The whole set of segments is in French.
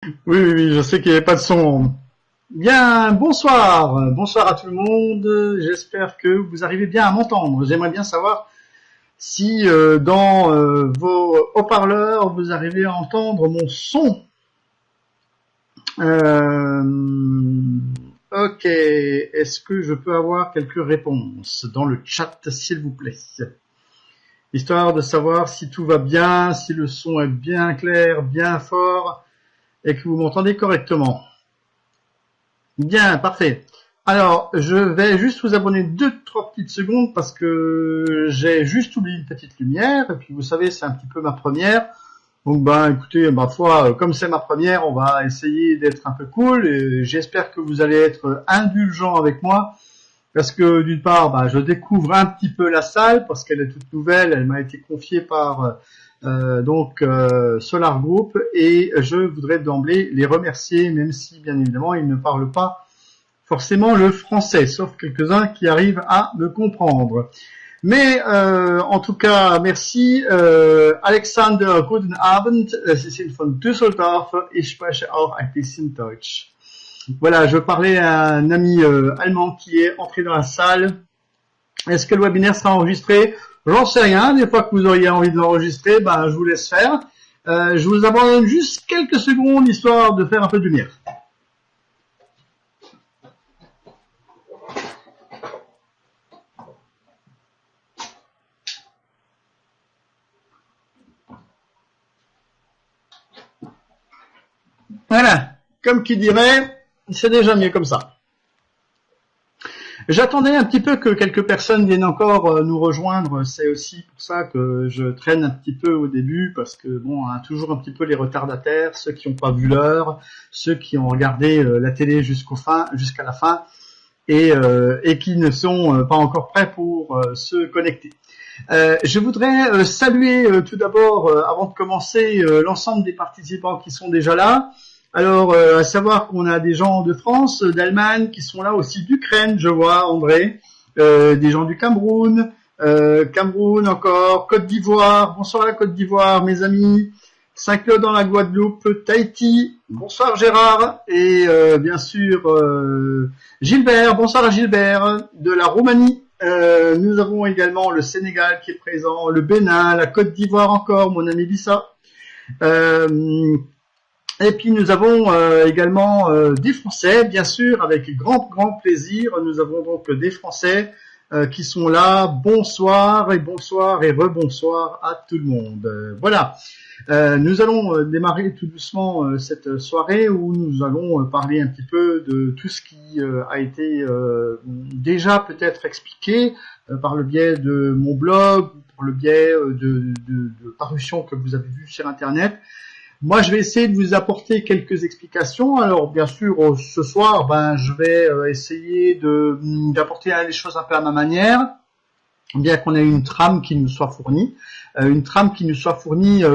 Oui, oui, oui, je sais qu'il n'y avait pas de son. Bien, bonsoir. Bonsoir à tout le monde. J'espère que vous arrivez bien à m'entendre. J'aimerais bien savoir si dans vos haut-parleurs, vous arrivez à entendre mon son. Euh, ok. Est-ce que je peux avoir quelques réponses dans le chat, s'il vous plaît? Histoire de savoir si tout va bien, si le son est bien clair, bien fort et que vous m'entendez correctement. Bien, parfait. Alors, je vais juste vous abonner 2-3 petites secondes parce que j'ai juste oublié une petite lumière. Et puis, vous savez, c'est un petit peu ma première. Donc, ben, écoutez, ma foi, comme c'est ma première, on va essayer d'être un peu cool. Et j'espère que vous allez être indulgents avec moi. Parce que, d'une part, ben, je découvre un petit peu la salle parce qu'elle est toute nouvelle. Elle m'a été confiée par Solar Group. Et je voudrais d'emblée les remercier, même si, bien évidemment, ils ne parlent pas forcément le français, sauf quelques-uns qui arrivent à me comprendre. Mais en tout cas, merci. Alexander, guten Abend. Sie sind von Düsseldorf. Ich spreche auch ein bisschen Deutsch. Voilà, je parlais à un ami allemand qui est entré dans la salle. Est-ce que le webinaire sera enregistré? J'en sais rien. Des fois que vous auriez envie de l'enregistrer, ben, je vous laisse faire. Je vous abandonne juste quelques secondes, histoire de faire un peu de lumière. Voilà, comme qui dirait, c'est déjà mieux comme ça. J'attendais un petit peu que quelques personnes viennent encore nous rejoindre. C'est aussi pour ça que je traîne un petit peu au début, parce que bon, on a toujours un petit peu les retardataires, ceux qui n'ont pas vu l'heure, ceux qui ont regardé la télé jusqu'à la fin, et qui ne sont pas encore prêts pour se connecter. Je voudrais saluer tout d'abord, avant de commencer, l'ensemble des participants qui sont déjà là. Alors, à savoir qu'on a des gens de France, d'Allemagne, qui sont là aussi, d'Ukraine, je vois, André, des gens du Cameroun, Cameroun encore, Côte d'Ivoire, bonsoir la Côte d'Ivoire, mes amis, Saint-Claude dans la Guadeloupe, Tahiti, bonsoir Gérard, et bien sûr Gilbert, bonsoir à Gilbert, de la Roumanie. Nous avons également le Sénégal qui est présent, le Bénin, la Côte d'Ivoire encore, mon ami Bissa. Et puis nous avons également des Français, bien sûr, avec grand plaisir. Nous avons donc des Français qui sont là. Bonsoir et rebonsoir à tout le monde. Voilà. Nous allons démarrer tout doucement cette soirée où nous allons parler un petit peu de tout ce qui a été déjà peut-être expliqué par le biais de mon blog, par le biais de parutions que vous avez vues sur Internet. Moi, je vais essayer de vous apporter quelques explications. Alors, bien sûr, ce soir, ben, je vais essayer d'apporter les choses un peu à ma manière, bien qu'on ait une trame qui nous soit fournie,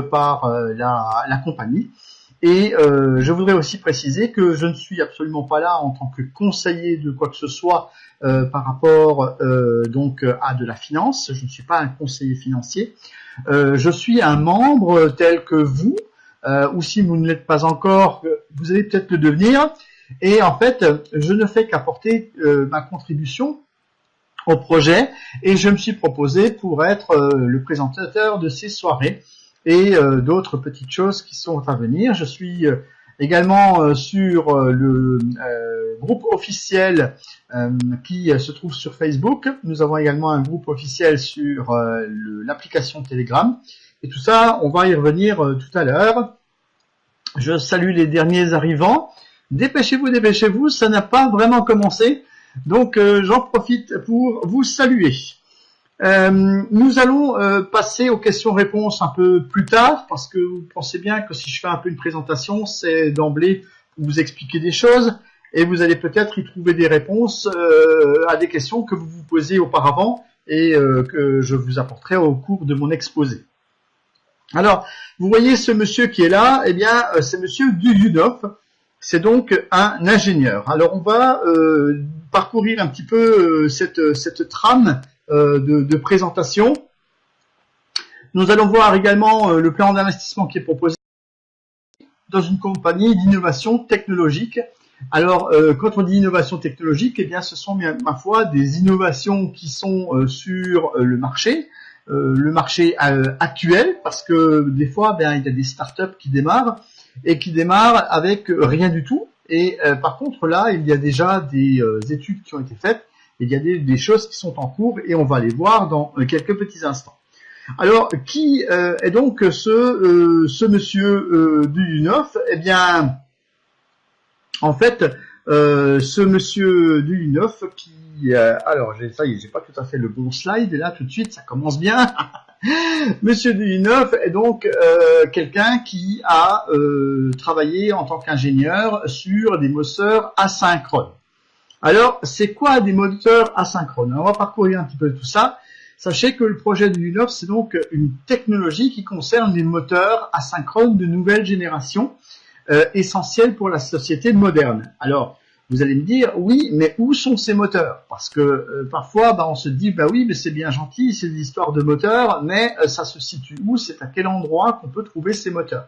par la compagnie. Et je voudrais aussi préciser que je ne suis absolument pas là en tant que conseiller de quoi que ce soit par rapport donc à de la finance. Je ne suis pas un conseiller financier. Je suis un membre tel que vous. Ou si vous ne l'êtes pas encore, vous allez peut-être le devenir. Et en fait, je ne fais qu'apporter ma contribution au projet, et je me suis proposé pour être le présentateur de ces soirées et d'autres petites choses qui sont à venir. Je suis également sur le groupe officiel qui se trouve sur Facebook. Nous avons également un groupe officiel sur l'application Telegram. Et tout ça, on va y revenir tout à l'heure. Je salue les derniers arrivants. Dépêchez-vous, ça n'a pas vraiment commencé. Donc j'en profite pour vous saluer. Nous allons passer aux questions-réponses un peu plus tard, parce que vous pensez bien que si je fais un peu une présentation, c'est d'emblée vous expliquer des choses, et vous allez peut-être y trouver des réponses à des questions que vous vous posez auparavant, et que je vous apporterai au cours de mon exposé. Alors, vous voyez ce monsieur qui est là, eh bien, c'est monsieur Duyunov, c'est donc un ingénieur. Alors, on va parcourir un petit peu cette trame de présentation. Nous allons voir également le plan d'investissement qui est proposé dans une compagnie d'innovation technologique. Alors, quand on dit innovation technologique, eh bien, ce sont, ma foi, des innovations qui sont sur le marché actuel, parce que des fois, ben, il y a des startups qui démarrent avec rien du tout. Et par contre, là, il y a déjà des études qui ont été faites, et il y a des choses qui sont en cours, et on va les voir dans quelques petits instants. Alors, qui est donc ce monsieur Duyunov? Eh bien, en fait, ce monsieur Duyunov qui... alors, ça y est, j'ai pas tout à fait le bon slide, et là, tout de suite, ça commence bien. Monsieur Duyunov est donc quelqu'un qui a travaillé en tant qu'ingénieur sur des moteurs asynchrones. Alors, c'est quoi des moteurs asynchrones? On va parcourir un petit peu tout ça. Sachez que le projet de Duyunov, c'est donc une technologie qui concerne les moteurs asynchrones de nouvelle génération, essentiels pour la société moderne. Alors, vous allez me dire, oui, mais où sont ces moteurs? Parce que parfois, on se dit, oui, mais c'est bien gentil, c'est des histoires de moteurs, mais ça se situe où? C'est à quel endroit qu'on peut trouver ces moteurs?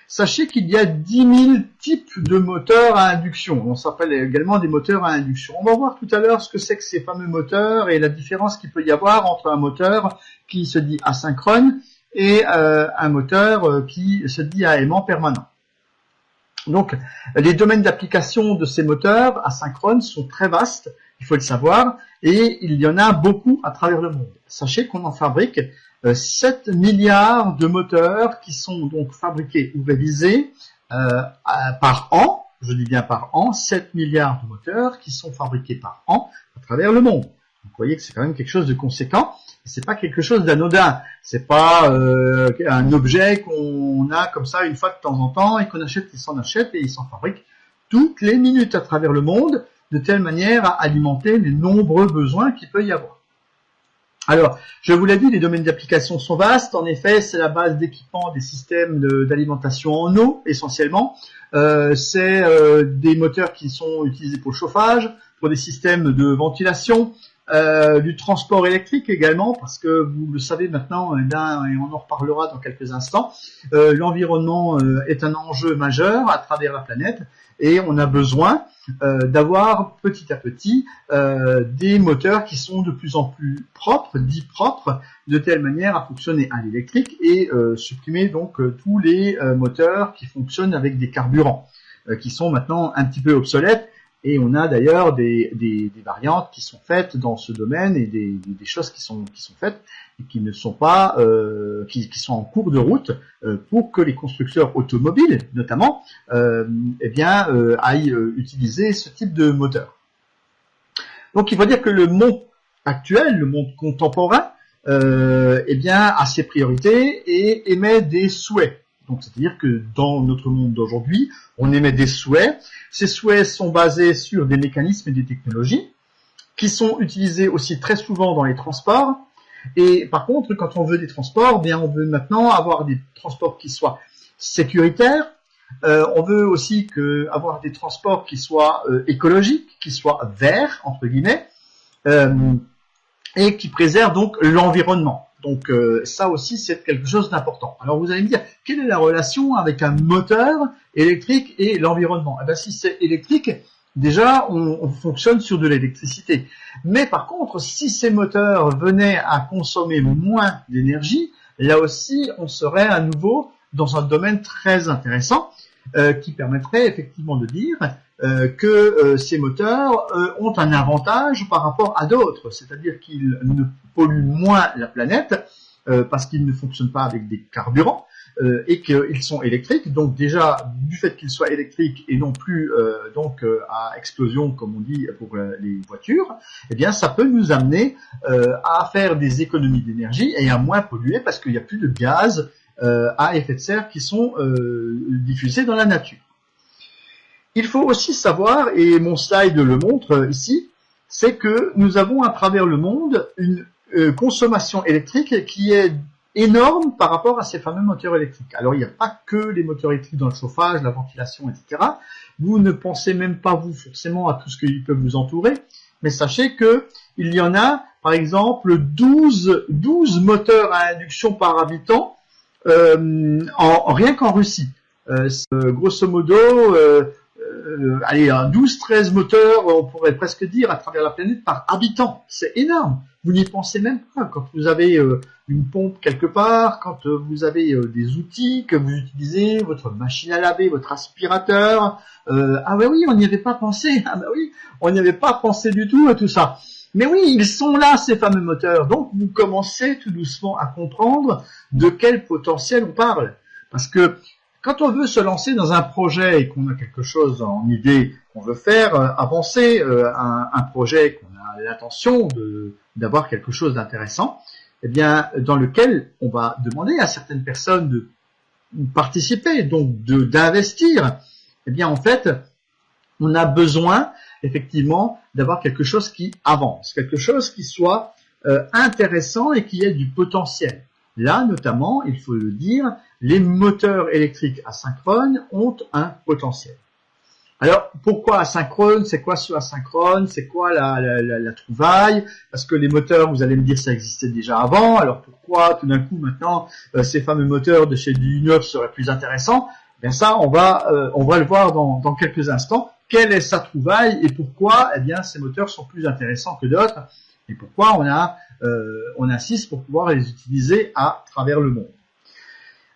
Sachez qu'il y a 10 000 types de moteurs à induction. On s'appelle également des moteurs à induction. On va voir tout à l'heure ce que c'est que ces fameux moteurs et la différence qu'il peut y avoir entre un moteur qui se dit asynchrone et un moteur qui se dit à aimant permanent. Donc, les domaines d'application de ces moteurs asynchrones sont très vastes, il faut le savoir, et il y en a beaucoup à travers le monde. Sachez qu'on en fabrique 7 milliards de moteurs qui sont donc fabriqués ou réalisés par an, je dis bien par an, 7 milliards de moteurs qui sont fabriqués par an à travers le monde. Vous voyez que c'est quand même quelque chose de conséquent, et c'est pas quelque chose d'anodin, c'est pas un objet qu'on a comme ça une fois de temps en temps et qu'on achète, il s'en achète et il s'en fabrique toutes les minutes à travers le monde, de telle manière à alimenter les nombreux besoins qu'il peut y avoir. Alors, je vous l'ai dit, les domaines d'application sont vastes. En effet, c'est la base d'équipement des systèmes d'alimentation en eau, essentiellement. C'est des moteurs qui sont utilisés pour le chauffage, pour des systèmes de ventilation, du transport électrique également, parce que vous le savez maintenant, et on en reparlera dans quelques instants, l'environnement est un enjeu majeur à travers la planète, et on a besoin d'avoir petit à petit des moteurs qui sont de plus en plus propres, dits propres, de telle manière à fonctionner à l'électrique et supprimer donc tous les moteurs qui fonctionnent avec des carburants, qui sont maintenant un petit peu obsolètes. Et on a d'ailleurs des variantes qui sont faites dans ce domaine et des choses qui sont faites et qui ne sont pas qui sont en cours de route pour que les constructeurs automobiles notamment aillent utiliser ce type de moteur. Donc il faut dire que le monde actuel, le monde contemporain, a ses priorités et émet des souhaits. Donc, c'est-à-dire que dans notre monde d'aujourd'hui, on émet des souhaits. Ces souhaits sont basés sur des mécanismes et des technologies qui sont utilisés aussi très souvent dans les transports. Et par contre, quand on veut des transports, on veut maintenant avoir des transports qui soient sécuritaires. On veut aussi avoir des transports qui soient écologiques, qui soient verts, entre guillemets, et qui préservent donc l'environnement. Donc ça aussi c'est quelque chose d'important. Alors vous allez me dire, quelle est la relation avec un moteur électrique et l'environnement? Si c'est électrique, déjà on fonctionne sur de l'électricité. Mais par contre, si ces moteurs venaient à consommer moins d'énergie, là aussi on serait à nouveau dans un domaine très intéressant qui permettrait effectivement de dire que ces moteurs ont un avantage par rapport à d'autres, c'est-à-dire qu'ils ne polluent moins la planète parce qu'ils ne fonctionnent pas avec des carburants et qu'ils sont électriques. Donc déjà, du fait qu'ils soient électriques et non plus à explosion comme on dit pour les voitures, ça peut nous amener à faire des économies d'énergie et à moins polluer parce qu'il n'y a plus de gaz à effet de serre qui sont diffusés dans la nature. Il faut aussi savoir, et mon slide le montre ici, c'est que nous avons à travers le monde une consommation électrique qui est énorme par rapport à ces fameux moteurs électriques. Alors il n'y a pas que les moteurs électriques dans le chauffage, la ventilation, etc. Vous ne pensez même pas vous forcément à tout ce qui peut vous entourer, mais sachez que il y en a par exemple 12 moteurs à induction par habitant rien qu'en Russie. Grosso modo, allez, 12-13 moteurs, on pourrait presque dire, à travers la planète par habitant. C'est énorme. Vous n'y pensez même pas. Quand vous avez une pompe quelque part, quand vous avez des outils que vous utilisez, votre machine à laver, votre aspirateur. Ah ben oui, on n'y avait pas pensé. Ah ben oui, on n'y avait pas pensé du tout à tout ça. Mais oui, ils sont là, ces fameux moteurs. Donc, vous commencez tout doucement à comprendre de quel potentiel on parle. Parce que quand on veut se lancer dans un projet et qu'on a quelque chose en idée, qu'on veut faire avancer un projet, qu'on a l'intention d'avoir quelque chose d'intéressant, eh bien, dans lequel on va demander à certaines personnes de participer, donc d'investir, eh bien, en fait, on a besoin, effectivement, d'avoir quelque chose qui avance, quelque chose qui soit intéressant et qui ait du potentiel. Là, notamment, il faut le dire, les moteurs électriques asynchrones ont un potentiel. Alors, pourquoi asynchrone? C'est quoi ce asynchrone? C'est quoi la trouvaille? Parce que les moteurs, vous allez me dire, ça existait déjà avant. Alors, pourquoi tout d'un coup, maintenant, ces fameux moteurs de chez Duyunov seraient plus intéressants? Bien ça, on va le voir dans quelques instants. Quelle est sa trouvaille et pourquoi, eh bien, ces moteurs sont plus intéressants que d'autres et pourquoi on insiste pour pouvoir les utiliser à travers le monde.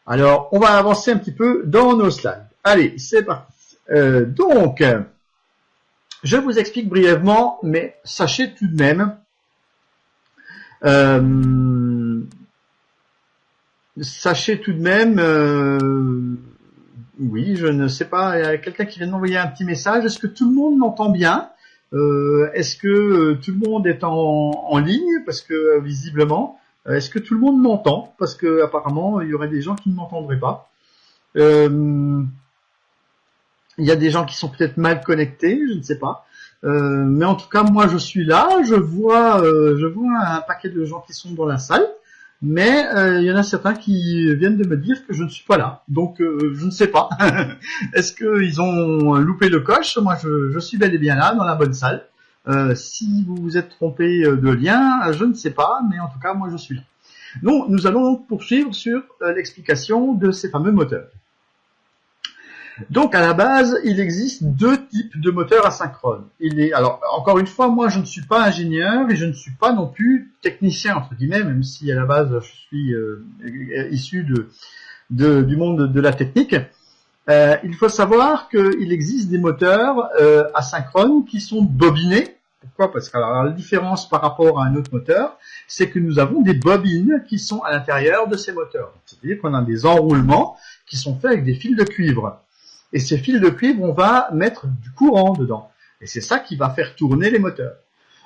Alors, on va avancer un petit peu dans nos slides. Allez, c'est parti. Donc, je vous explique brièvement, mais sachez tout de même, oui, je ne sais pas, il y a quelqu'un qui vient de m'envoyer un petit message. Est-ce que tout le monde m'entend bien? Est-ce que tout le monde est en ligne? Parce que visiblement, est-ce que tout le monde m'entend? Parce que apparemment, il y aurait des gens qui ne m'entendraient pas. Il y a des gens qui sont peut-être mal connectés, je ne sais pas. Mais en tout cas, moi, je suis là. Je vois un paquet de gens qui sont dans la salle. Mais il y en a certains qui viennent de me dire que je ne suis pas là. Donc, je ne sais pas. Est-ce qu'ils ont loupé le coche? Moi, je suis bel et bien là, dans la bonne salle. Si vous vous êtes trompé de lien, je ne sais pas. Mais en tout cas, moi, je suis là. Donc, nous allons poursuivre sur l'explication de ces fameux moteurs. Donc, à la base, il existe deux types de moteurs asynchrones. Alors, encore une fois, moi, je ne suis pas ingénieur et je ne suis pas non plus technicien, entre guillemets, même si à la base, je suis issu du monde de la technique. Il faut savoir qu'il existe des moteurs asynchrones qui sont bobinés. Pourquoi? Parce que alors, la différence par rapport à un autre moteur, c'est que nous avons des bobines qui sont à l'intérieur de ces moteurs. C'est-à-dire qu'on a des enroulements qui sont faits avec des fils de cuivre. Et ces fils de cuivre, on va mettre du courant dedans. Et c'est ça qui va faire tourner les moteurs.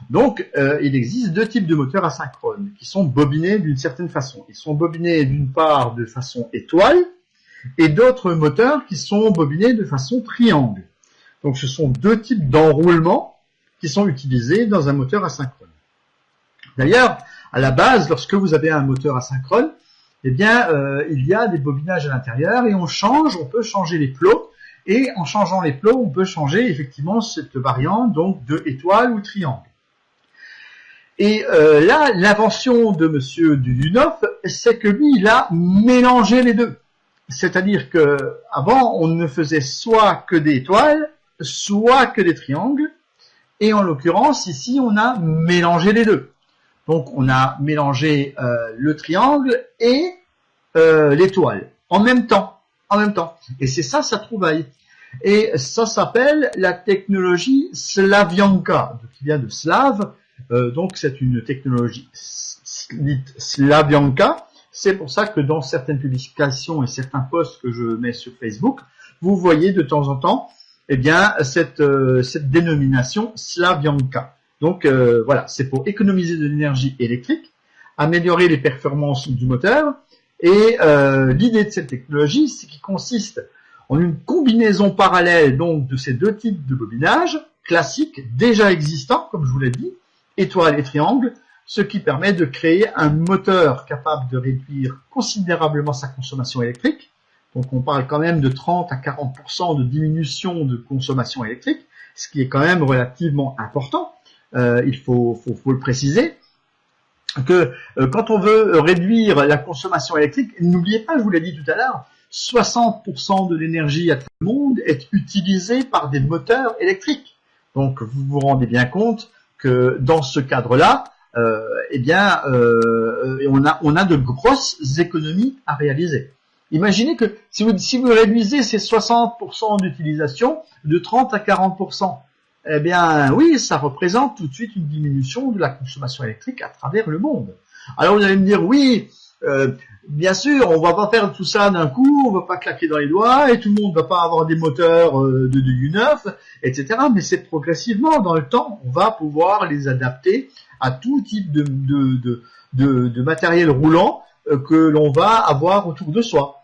Donc, il existe deux types de moteurs asynchrones qui sont bobinés d'une certaine façon. Ils sont bobinés d'une part de façon étoile et d'autres moteurs qui sont bobinés de façon triangle. Donc, ce sont deux types d'enroulements qui sont utilisés dans un moteur asynchrone. D'ailleurs, à la base, lorsque vous avez un moteur asynchrone, eh bien, il y a des bobinages à l'intérieur et on peut changer les plots. Et en changeant les plots, on peut changer effectivement cette variante donc de étoile ou triangle. Et là, l'invention de Monsieur Duyunov, c'est que lui, il a mélangé les deux. C'est-à-dire que avant, on ne faisait soit que des étoiles, soit que des triangles. Et en l'occurrence, ici, on a mélangé les deux. Donc, on a mélangé le triangle et l'étoile en même temps. Et c'est ça, sa trouvaille. Et ça s'appelle la technologie Slavyanka, qui vient de slave. Donc, c'est une technologie Slavyanka. C'est pour ça que dans certaines publications et certains posts que je mets sur Facebook, vous voyez de temps en temps, eh bien, cette dénomination Slavyanka. Donc, voilà, c'est pour économiser de l'énergie électrique, améliorer les performances du moteur. Et l'idée de cette technologie, c'est qu'il consiste en une combinaison parallèle donc de ces deux types de bobinage classiques déjà existants, comme je vous l'ai dit, étoile et triangle, ce qui permet de créer un moteur capable de réduire considérablement sa consommation électrique. Donc on parle quand même de 30 à 40% de diminution de consommation électrique, ce qui est quand même relativement important. Il faut le préciser. Que quand on veut réduire la consommation électrique, n'oubliez pas, je vous l'ai dit tout à l'heure, 60% de l'énergie à tout le monde est utilisée par des moteurs électriques. Donc vous vous rendez bien compte que dans ce cadre-là, on a de grosses économies à réaliser. Imaginez que si vous réduisez ces 60% d'utilisation de 30 à 40%, eh bien oui, ça représente tout de suite une diminution de la consommation électrique à travers le monde. Alors vous allez me dire, oui, bien sûr, on va pas faire tout ça d'un coup, on va pas claquer dans les doigts, et tout le monde va pas avoir des moteurs de U9, etc. Mais c'est progressivement, dans le temps, on va pouvoir les adapter à tout type de matériel roulant que l'on va avoir autour de soi.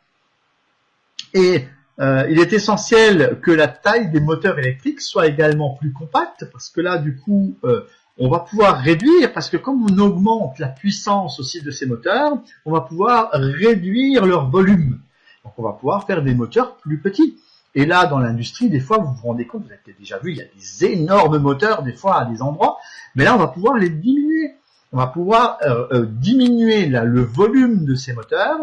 Et il est essentiel que la taille des moteurs électriques soit également plus compacte, parce que là, du coup, on va pouvoir réduire, parce que comme on augmente la puissance aussi de ces moteurs, on va pouvoir réduire leur volume. Donc on va pouvoir faire des moteurs plus petits. Et là, dans l'industrie, des fois, vous vous rendez compte, vous avez déjà vu, il y a des énormes moteurs, des fois, à des endroits, mais là, on va pouvoir les diminuer. On va pouvoir diminuer le volume de ces moteurs.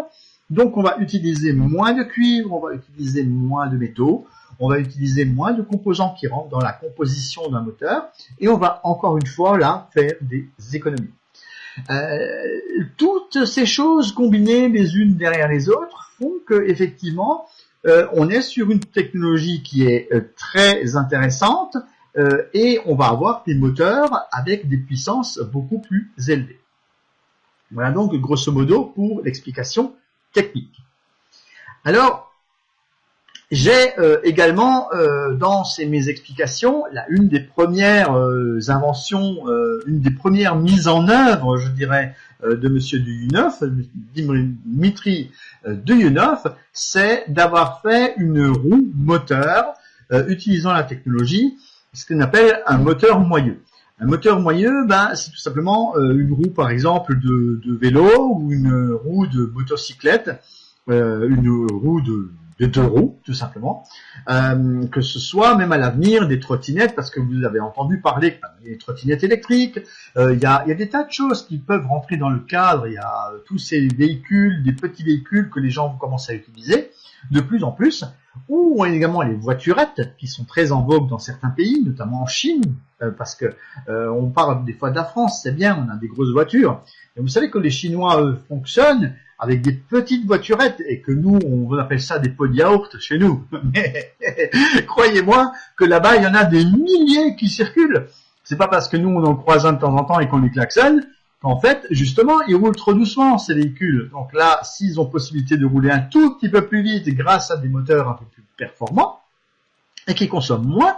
Donc, on va utiliser moins de cuivre, on va utiliser moins de métaux, on va utiliser moins de composants qui rentrent dans la composition d'un moteur, et on va encore une fois là faire des économies. Toutes ces choses combinées les unes derrière les autres font que effectivement on est sur une technologie qui est très intéressante et on va avoir des moteurs avec des puissances beaucoup plus élevées. Voilà donc grosso modo pour l'explication technique. Alors, j'ai également dans mes explications une des premières inventions, une des premières mises en œuvre, je dirais, de Monsieur Duyunov, Dmitri Duyunov, c'est d'avoir fait une roue moteur utilisant la technologie, ce qu'on appelle un moteur moyeu. Un moteur moyeu, c'est tout simplement une roue, par exemple, de vélo ou une roue de motocyclette, une roue de deux roues, tout simplement, que ce soit même à l'avenir des trottinettes, parce que vous avez entendu parler des trottinettes électriques, il y a des tas de choses qui peuvent rentrer dans le cadre, il y a tous ces véhicules, des petits véhicules que les gens vont commencer à utiliser de plus en plus, ou également les voiturettes qui sont très en vogue dans certains pays, notamment en Chine, parce que on parle des fois de la France, c'est bien, on a des grosses voitures, mais vous savez que les Chinois eux, fonctionnent avec des petites voiturettes, et que nous, on appelle ça des pots de yaourt chez nous. Mais croyez-moi que là-bas, il y en a des milliers qui circulent. C'est pas parce que nous, on en croise un de temps en temps et qu'on lui klaxonne, qu'en fait, justement, ils roulent trop doucement, ces véhicules. Donc là, s'ils ont possibilité de rouler un tout petit peu plus vite grâce à des moteurs un peu plus performants, et qui consomment moins,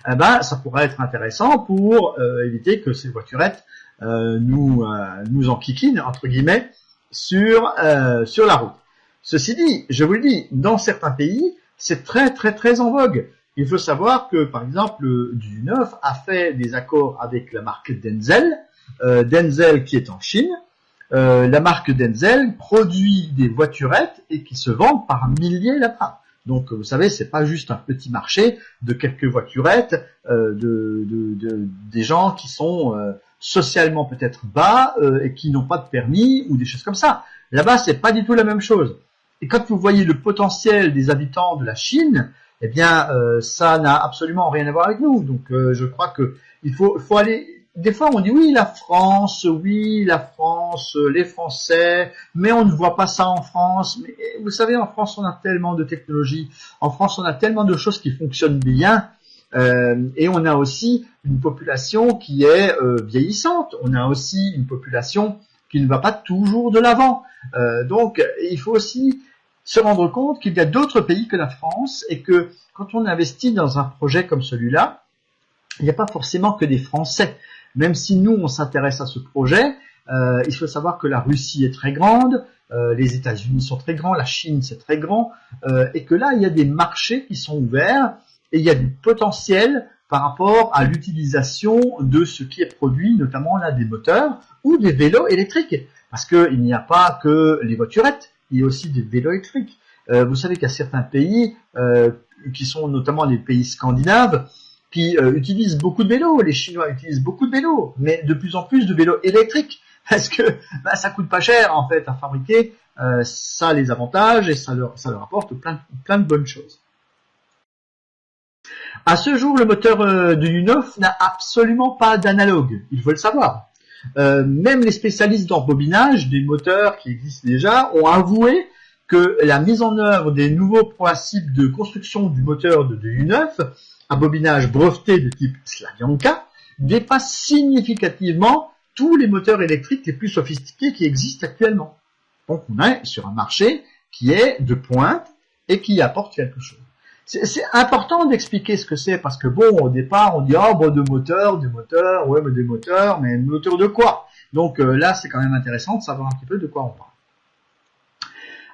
ça pourrait être intéressant pour éviter que ces voiturettes nous enquiquinent, entre guillemets, sur la route. Ceci dit, je vous le dis, dans certains pays, c'est très très très en vogue. Il faut savoir que, par exemple, Duyunov a fait des accords avec la marque Denzel, Denzel qui est en Chine. La marque Denzel produit des voiturettes et qui se vendent par milliers là-bas. Donc, vous savez, c'est pas juste un petit marché de quelques voiturettes, des gens qui sont socialement peut-être bas et qui n'ont pas de permis ou des choses comme ça. Là-bas, c'est pas du tout la même chose. Et quand vous voyez le potentiel des habitants de la Chine, eh bien, ça n'a absolument rien à voir avec nous. Donc, je crois que il faut aller. Des fois, on dit oui, la France, les Français, mais on ne voit pas ça en France. Mais vous savez, en France, on a tellement de technologies. En France, on a tellement de choses qui fonctionnent bien. Et on a aussi une population qui est vieillissante. On a aussi une population qui ne va pas toujours de l'avant. Donc, il faut aussi se rendre compte qu'il y a d'autres pays que la France et que quand on investit dans un projet comme celui-là, il n'y a pas forcément que des Français. Même si nous, on s'intéresse à ce projet, il faut savoir que la Russie est très grande, les États-Unis sont très grands, la Chine c'est très grand, et que là, il y a des marchés qui sont ouverts et il y a du potentiel par rapport à l'utilisation de ce qui est produit, notamment là des moteurs ou des vélos électriques. Parce qu'il n'y a pas que les voiturettes, il y a aussi des vélos électriques. Vous savez qu'il y a certains pays, qui sont notamment les pays scandinaves, qui utilisent beaucoup de vélos. Les Chinois utilisent beaucoup de vélos, mais de plus en plus de vélos électriques. parce que ça coûte pas cher en fait à fabriquer. Ça a les avantages et ça leur apporte plein de bonnes choses. À ce jour, le moteur de U9 n'a absolument pas d'analogue, il faut le savoir. Même les spécialistes d'embobinage des moteurs qui existent déjà ont avoué que la mise en œuvre des nouveaux principes de construction du moteur de U9 à bobinage breveté de type Slavyanka dépasse significativement tous les moteurs électriques les plus sophistiqués qui existent actuellement. Donc on est sur un marché qui est de pointe et qui apporte quelque chose. C'est important d'expliquer ce que c'est, parce que bon, au départ, on dit, oh, bon, des moteurs, ouais, mais des moteurs de quoi? Donc là, c'est quand même intéressant de savoir un petit peu de quoi on parle.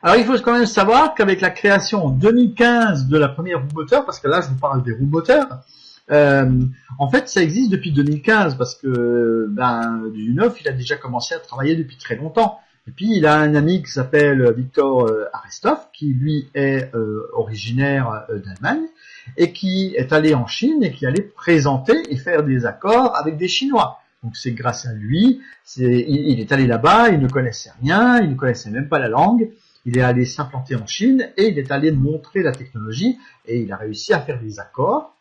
Alors, il faut quand même savoir qu'avec la création en 2015 de la première roue moteur, parce que là, je vous parle des roues moteurs, en fait, ça existe depuis 2015, parce que du U9, il a déjà commencé à travailler depuis très longtemps. Et puis, il a un ami qui s'appelle Victor Arestov, qui lui est originaire d'Allemagne, et qui est allé en Chine et qui allait présenter et faire des accords avec des Chinois. Donc, c'est grâce à lui, il est allé là-bas, il ne connaissait rien, il ne connaissait même pas la langue, il est allé s'implanter en Chine et il est allé montrer la technologie et il a réussi à faire des accords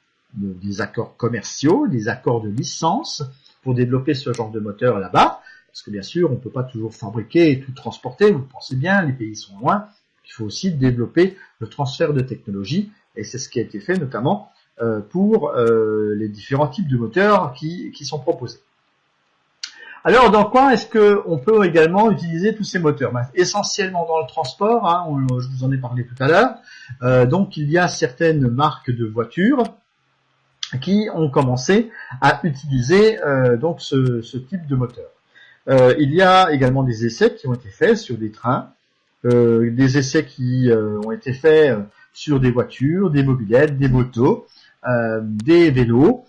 commerciaux, des accords de licence pour développer ce genre de moteur là-bas. Parce que bien sûr, on ne peut pas toujours fabriquer et tout transporter, vous le pensez bien, les pays sont loin. Il faut aussi développer le transfert de technologie, et c'est ce qui a été fait notamment pour les différents types de moteurs qui sont proposés. Alors, dans quoi est-ce qu'on peut également utiliser tous ces moteurs? Essentiellement dans le transport, hein, je vous en ai parlé tout à l'heure. Donc, il y a certaines marques de voitures qui ont commencé à utiliser donc ce type de moteur. Il y a également des essais qui ont été faits sur des trains, des essais qui ont été faits sur des voitures, des mobylettes, des motos, des vélos,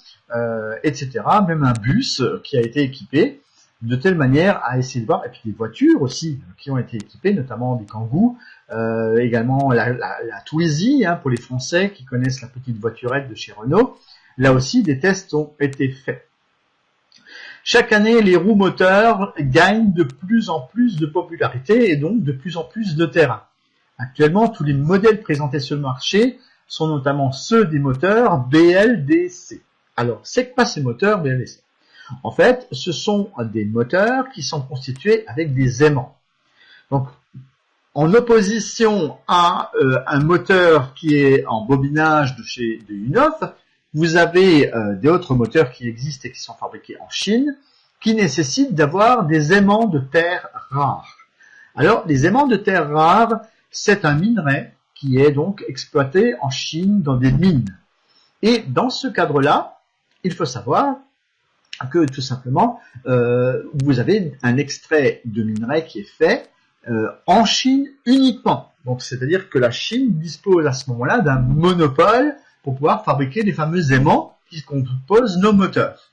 etc. Même un bus qui a été équipé de telle manière à essayer de voir, et puis des voitures aussi qui ont été équipées, notamment des Kangoo, également la Twizy, hein, pour les Français qui connaissent la petite voiturette de chez Renault. Là aussi, des tests ont été faits. Chaque année, les roues moteurs gagnent de plus en plus de popularité et donc de plus en plus de terrain. Actuellement, tous les modèles présentés sur le marché sont notamment ceux des moteurs BLDC. Alors, c'est quoi ces moteurs BLDC? En fait, ce sont des moteurs qui sont constitués avec des aimants. Donc, en opposition à un moteur qui est en bobinage de chez U9, vous avez d'autres moteurs qui existent et qui sont fabriqués en Chine, qui nécessitent d'avoir des aimants de terre rares. Alors, les aimants de terre rares, c'est un minerai qui est donc exploité en Chine dans des mines. Et dans ce cadre-là, il faut savoir que tout simplement, vous avez un extrait de minerai qui est fait en Chine uniquement. Donc, c'est-à-dire que la Chine dispose à ce moment-là d'un monopole pour pouvoir fabriquer les fameux aimants qui composent nos moteurs.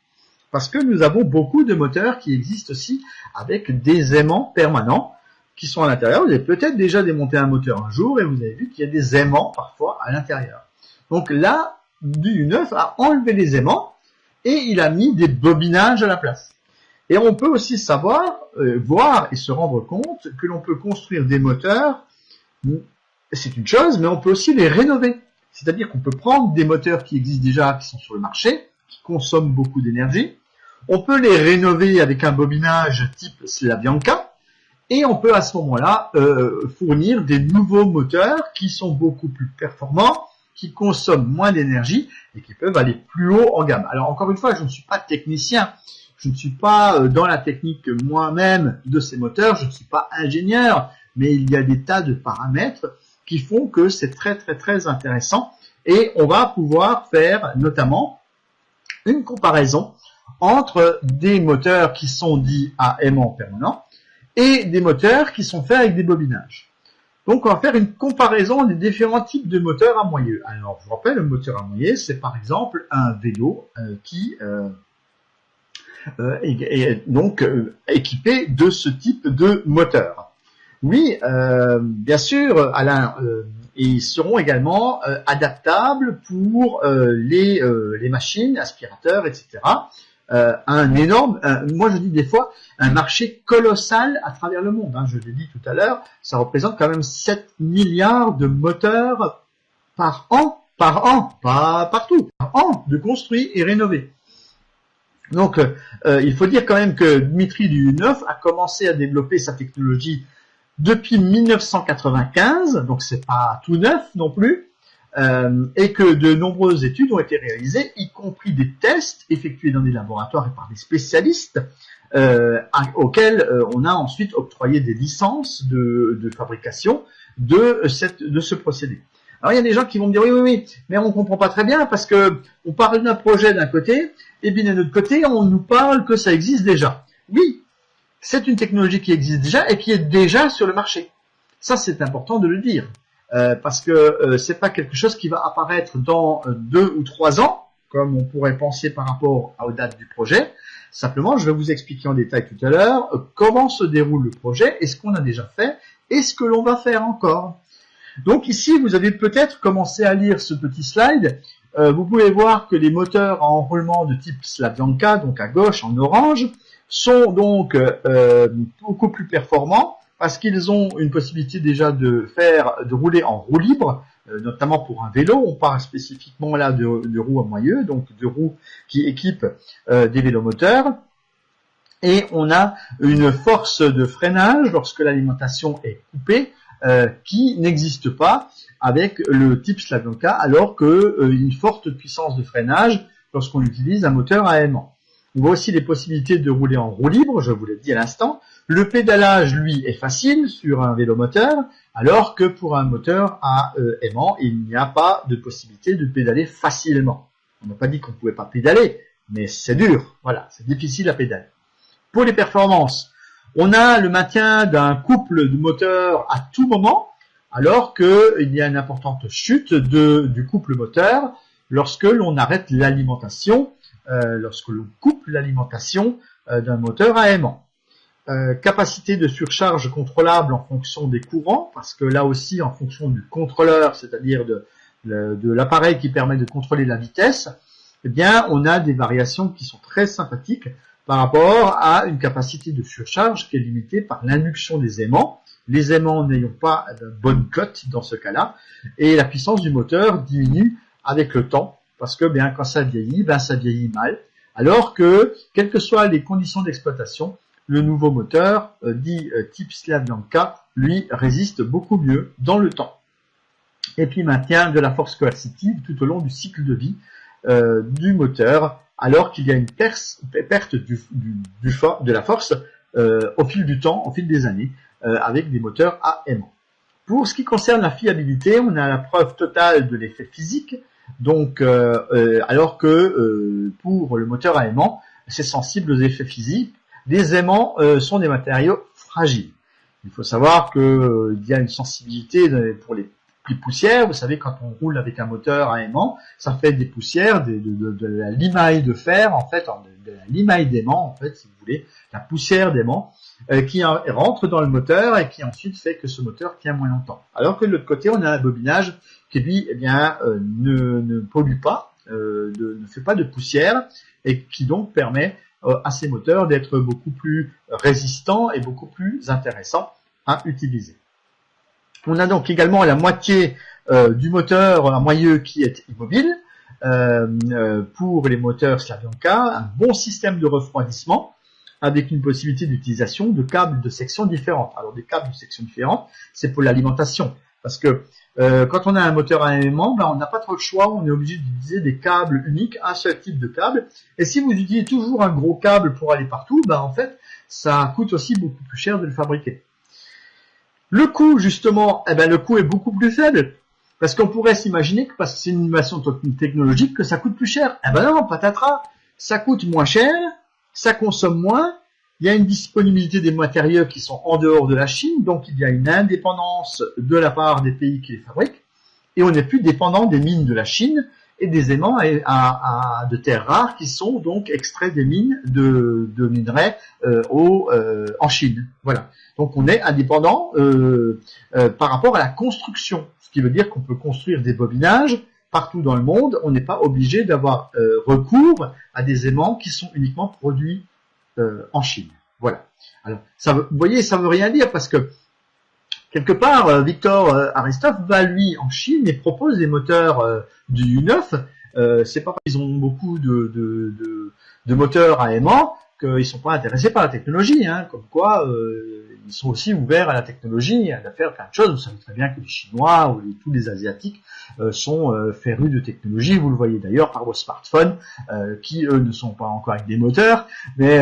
Parce que nous avons beaucoup de moteurs qui existent aussi avec des aimants permanents qui sont à l'intérieur. Vous avez peut-être déjà démonté un moteur un jour et vous avez vu qu'il y a des aimants parfois à l'intérieur. Donc là, du U9 a enlevé les aimants et il a mis des bobinages à la place. Et on peut aussi savoir, voir et se rendre compte que l'on peut construire des moteurs, c'est une chose, mais on peut aussi les rénover. C'est-à-dire qu'on peut prendre des moteurs qui existent déjà, qui sont sur le marché, qui consomment beaucoup d'énergie. On peut les rénover avec un bobinage type Slavyanka. Et on peut à ce moment-là fournir des nouveaux moteurs qui sont beaucoup plus performants, qui consomment moins d'énergie et qui peuvent aller plus haut en gamme. Alors encore une fois, je ne suis pas technicien. Je ne suis pas dans la technique moi-même de ces moteurs. Je ne suis pas ingénieur. Mais il y a des tas de paramètres qui font que c'est très très très intéressant et on va pouvoir faire notamment une comparaison entre des moteurs qui sont dits à aimant permanent et des moteurs qui sont faits avec des bobinages. Donc on va faire une comparaison des différents types de moteurs à moyeu. Alors je vous rappelle, le moteur à moyeu, c'est par exemple un vélo qui est donc équipé de ce type de moteur. Oui, bien sûr, Alain, ils seront également adaptables pour les machines, aspirateurs, etc. un énorme, moi je dis des fois, un marché colossal à travers le monde. Hein. Je l'ai dit tout à l'heure, ça représente quand même 7 milliards de moteurs par an, pas partout, par an, de construits et rénovés. Donc, il faut dire quand même que Dmitri Duyunov a commencé à développer sa technologie depuis 1995, donc c'est pas tout neuf non plus, et que de nombreuses études ont été réalisées, y compris des tests effectués dans des laboratoires et par des spécialistes, auxquels on a ensuite octroyé des licences de fabrication de ce procédé. Alors il y a des gens qui vont me dire oui, mais on comprend pas très bien parce que on parle d'un projet d'un côté, et bien d'un autre côté on nous parle que ça existe déjà. Oui, c'est une technologie qui existe déjà et qui est déjà sur le marché. Ça c'est important de le dire. Parce que c'est pas quelque chose qui va apparaître dans 2 ou 3 ans, comme on pourrait penser par rapport aux dates du projet. Simplement, je vais vous expliquer en détail tout à l'heure comment se déroule le projet, et ce qu'on a déjà fait, et ce que l'on va faire encore. Donc ici, vous avez peut-être commencé à lire ce petit slide. Vous pouvez voir que les moteurs à enroulement de type Slavyanka, donc à gauche en orange, sont donc beaucoup plus performants, parce qu'ils ont une possibilité déjà de rouler en roue libre, notamment pour un vélo. On parle spécifiquement là de roues à moyeu, donc de roues qui équipent des vélomoteurs. Et on a une force de freinage lorsque l'alimentation est coupée, qui n'existe pas avec le type Slavyanka, alors que une forte puissance de freinage lorsqu'on utilise un moteur à aimant. On voit aussi les possibilités de rouler en roue libre, je vous l'ai dit à l'instant. Le pédalage, lui, est facile sur un vélomoteur, alors que pour un moteur à aimant, il n'y a pas de possibilité de pédaler facilement. On n'a pas dit qu'on ne pouvait pas pédaler, mais c'est dur, voilà, c'est difficile à pédaler. Pour les performances, on a le maintien d'un couple de moteurs à tout moment, alors qu'il y a une importante chute du couple moteur lorsque l'on arrête l'alimentation, lorsque l'on coupe l'alimentation d'un moteur à aimant. Capacité de surcharge contrôlable en fonction des courants, parce que là aussi, en fonction du contrôleur, c'est-à-dire de l'appareil qui permet de contrôler la vitesse, eh bien, on a des variations qui sont très sympathiques par rapport à une capacité de surcharge qui est limitée par l'induction des aimants, les aimants n'ayant pas de bonne cote dans ce cas-là, et la puissance du moteur diminue avec le temps, parce que bien quand ça vieillit mal, alors que, quelles que soient les conditions d'exploitation, le nouveau moteur, dit type Slavyanka, lui, résiste beaucoup mieux dans le temps. Et puis maintien de la force coercitive tout au long du cycle de vie du moteur, alors qu'il y a une perte de la force au fil du temps, au fil des années, avec des moteurs à aimant. Pour ce qui concerne la fiabilité, on a la preuve totale de l'effet physique, donc alors que pour le moteur à aimant, c'est sensible aux effets physiques. Les aimants sont des matériaux fragiles. Il faut savoir qu'il y a une sensibilité pour les poussières. Vous savez, quand on roule avec un moteur à aimant, ça fait des poussières, de la limaille de fer, en fait, de la limaille d'aimant, en fait, si vous voulez, la poussière d'aimant, qui rentre dans le moteur et qui ensuite fait que ce moteur tient moins longtemps. Alors que de l'autre côté, on a un bobinage qui, lui, eh bien, ne pollue pas, ne fait pas de poussière, et qui donc permet à ces moteurs d'être beaucoup plus résistants et beaucoup plus intéressants à utiliser. On a donc également la moitié du moteur à moyeu qui est immobile pour les moteurs Slavyanka, un bon système de refroidissement avec une possibilité d'utilisation de câbles de sections différentes. Alors des câbles de sections différentes, c'est pour l'alimentation, parce que quand on a un moteur à aimant, on n'a pas trop le choix, on est obligé d'utiliser des câbles uniques, un seul type de câble. Et si vous utilisez toujours un gros câble pour aller partout, en fait, ça coûte aussi beaucoup plus cher de le fabriquer. Le coût, justement, le coût est beaucoup plus faible, parce qu'on pourrait s'imaginer que parce que c'est une innovation technologique que ça coûte plus cher. Non, patatras, ça coûte moins cher, ça consomme moins. Il y a une disponibilité des matériaux qui sont en dehors de la Chine, donc il y a une indépendance de la part des pays qui les fabriquent, et on n'est plus dépendant des mines de la Chine et des aimants de terres rares qui sont donc extraits des mines de minerais en Chine. Voilà. Donc on est indépendant par rapport à la construction, ce qui veut dire qu'on peut construire des bobinages partout dans le monde, on n'est pas obligé d'avoir recours à des aimants qui sont uniquement produits en Chine. Voilà. Alors, vous voyez, ça veut rien dire parce que quelque part, Victor Aristov va lui en Chine et propose des moteurs du U9. C'est pas parce qu'ils ont beaucoup de moteurs à aimant qu'ils sont pas intéressés par la technologie, hein, comme quoi ils sont aussi ouverts à la technologie, à faire plein de choses. Vous savez très bien que les Chinois ou tous les Asiatiques sont férus de technologie. Vous le voyez d'ailleurs par vos smartphones qui, eux, ne sont pas encore avec des moteurs, mais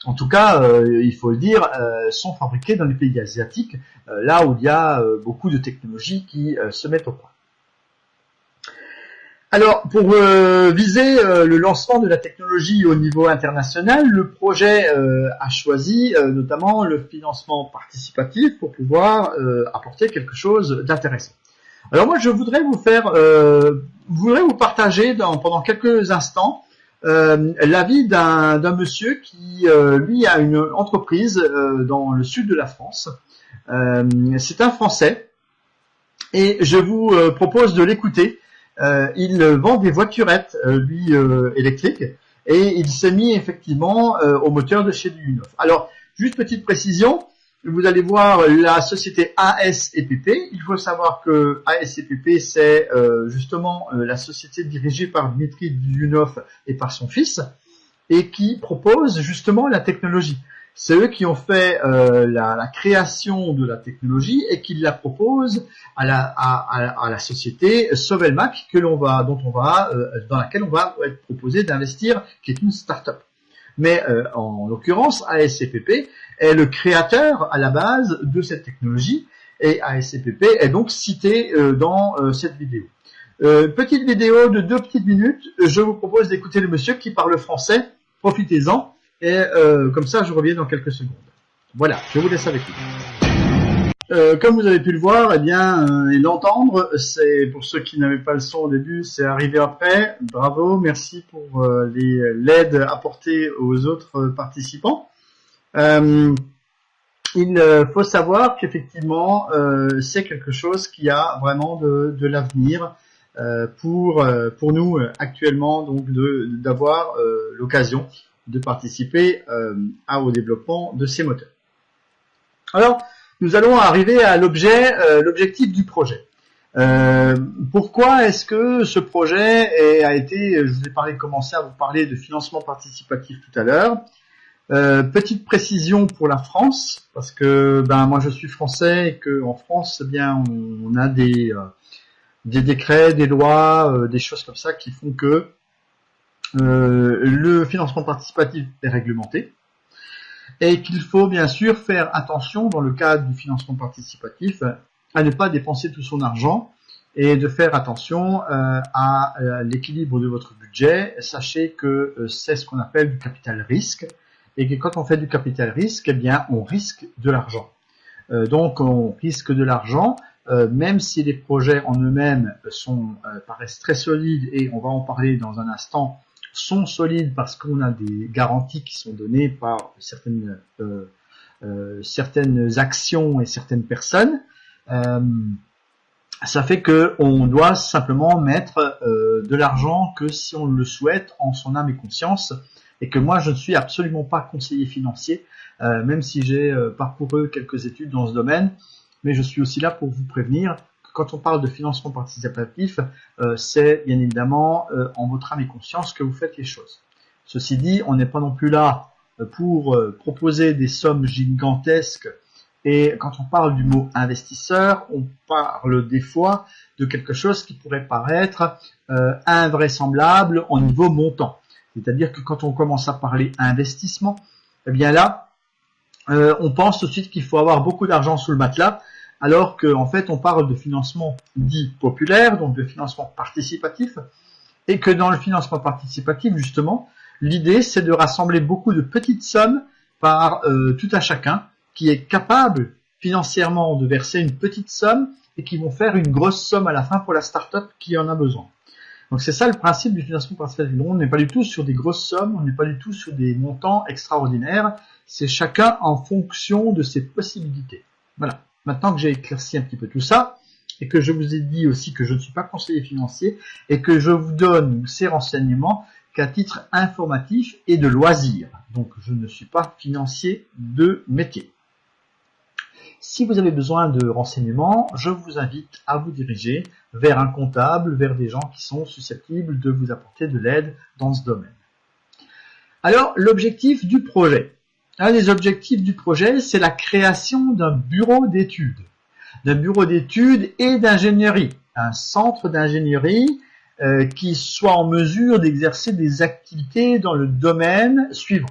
en tout cas, il faut le dire, sont fabriqués dans les pays asiatiques, là où il y a beaucoup de technologies qui se mettent au point. Alors, pour viser le lancement de la technologie au niveau international, le projet a choisi notamment le financement participatif pour pouvoir apporter quelque chose d'intéressant. Alors moi, je voudrais vous partager pendant quelques instants l'avis d'un monsieur qui, lui, a une entreprise dans le sud de la France. C'est un Français et je vous propose de l'écouter. Il vend des voiturettes, lui, électriques, et il s'est mis effectivement au moteur de chez du U9. Alors, juste petite précision, vous allez voir la société ASEPP. Il faut savoir que ASEPP, c'est justement la société dirigée par Dmitri Duyunov et par son fils, et qui propose justement la technologie. C'est eux qui ont fait la création de la technologie et qui la proposent à la société Sovelmac dans laquelle on va être proposé d'investir, qui est une start-up. Mais en l'occurrence, ASCPP est le créateur à la base de cette technologie et ASCPP est donc cité dans cette vidéo. Petite vidéo de 2 petites minutes. Je vous propose d'écouter le monsieur qui parle français. Profitez-en. Et comme ça, je reviens dans quelques secondes. Voilà, je vous laisse avec lui. Comme vous avez pu le voir, eh bien, et l'entendre, c'est pour ceux qui n'avaient pas le son au début, c'est arrivé après. Bravo, merci pour l'aide apportée aux autres participants. Il faut savoir qu'effectivement, c'est quelque chose qui a vraiment de l'avenir pour nous actuellement, donc d'avoir l'occasion de participer au développement de ces moteurs. Alors, nous allons arriver à l'objectif du projet. Pourquoi est-ce que ce projet a été, je vous ai commencé à vous parler de financement participatif tout à l'heure. Petite précision pour la France, parce que moi je suis français et qu'en France, eh bien, on a des décrets, des lois, des choses comme ça qui font que le financement participatif est réglementé et qu'il faut bien sûr faire attention dans le cadre du financement participatif à ne pas dépenser tout son argent et de faire attention à l'équilibre de votre budget. Sachez que c'est ce qu'on appelle du capital risque et que quand on fait du capital risque, eh bien on risque de l'argent. Donc on risque de l'argent même si les projets en eux-mêmes paraissent très solides et on va en parler dans un instant, sont solides parce qu'on a des garanties qui sont données par certaines actions et certaines personnes. Ça fait que on doit simplement mettre de l'argent que si on le souhaite en son âme et conscience, et que moi je ne suis absolument pas conseiller financier, même si j'ai parcouru quelques études dans ce domaine, mais je suis aussi là pour vous prévenir que quand on parle de financement participatif, c'est bien évidemment en votre âme et conscience que vous faites les choses. Ceci dit, on n'est pas non plus là pour proposer des sommes gigantesques, et quand on parle du mot investisseur, on parle des fois de quelque chose qui pourrait paraître invraisemblable au niveau montant. C'est-à-dire que quand on commence à parler investissement, eh bien là, on pense tout de suite qu'il faut avoir beaucoup d'argent sous le matelas, alors qu'en fait on parle de financement dit populaire, donc de financement participatif, et que dans le financement participatif, justement, l'idée c'est de rassembler beaucoup de petites sommes par tout à chacun, qui est capable financièrement de verser une petite somme et qui vont faire une grosse somme à la fin pour la start-up qui en a besoin. Donc c'est ça le principe du financement participatif. On n'est pas du tout sur des grosses sommes, on n'est pas du tout sur des montants extraordinaires, c'est chacun en fonction de ses possibilités. Voilà. Maintenant que j'ai éclairci un petit peu tout ça, et que je vous ai dit aussi que je ne suis pas conseiller financier et que je vous donne ces renseignements qu'à titre informatif et de loisir. Donc je ne suis pas financier de métier. Si vous avez besoin de renseignements, je vous invite à vous diriger vers un comptable, vers des gens qui sont susceptibles de vous apporter de l'aide dans ce domaine. Alors, l'objectif du projet. Un des objectifs du projet, c'est la création d'un bureau d'études. D'un bureau d'études et d'ingénierie. Un centre d'ingénierie qui soit en mesure d'exercer des activités dans le domaine suivant.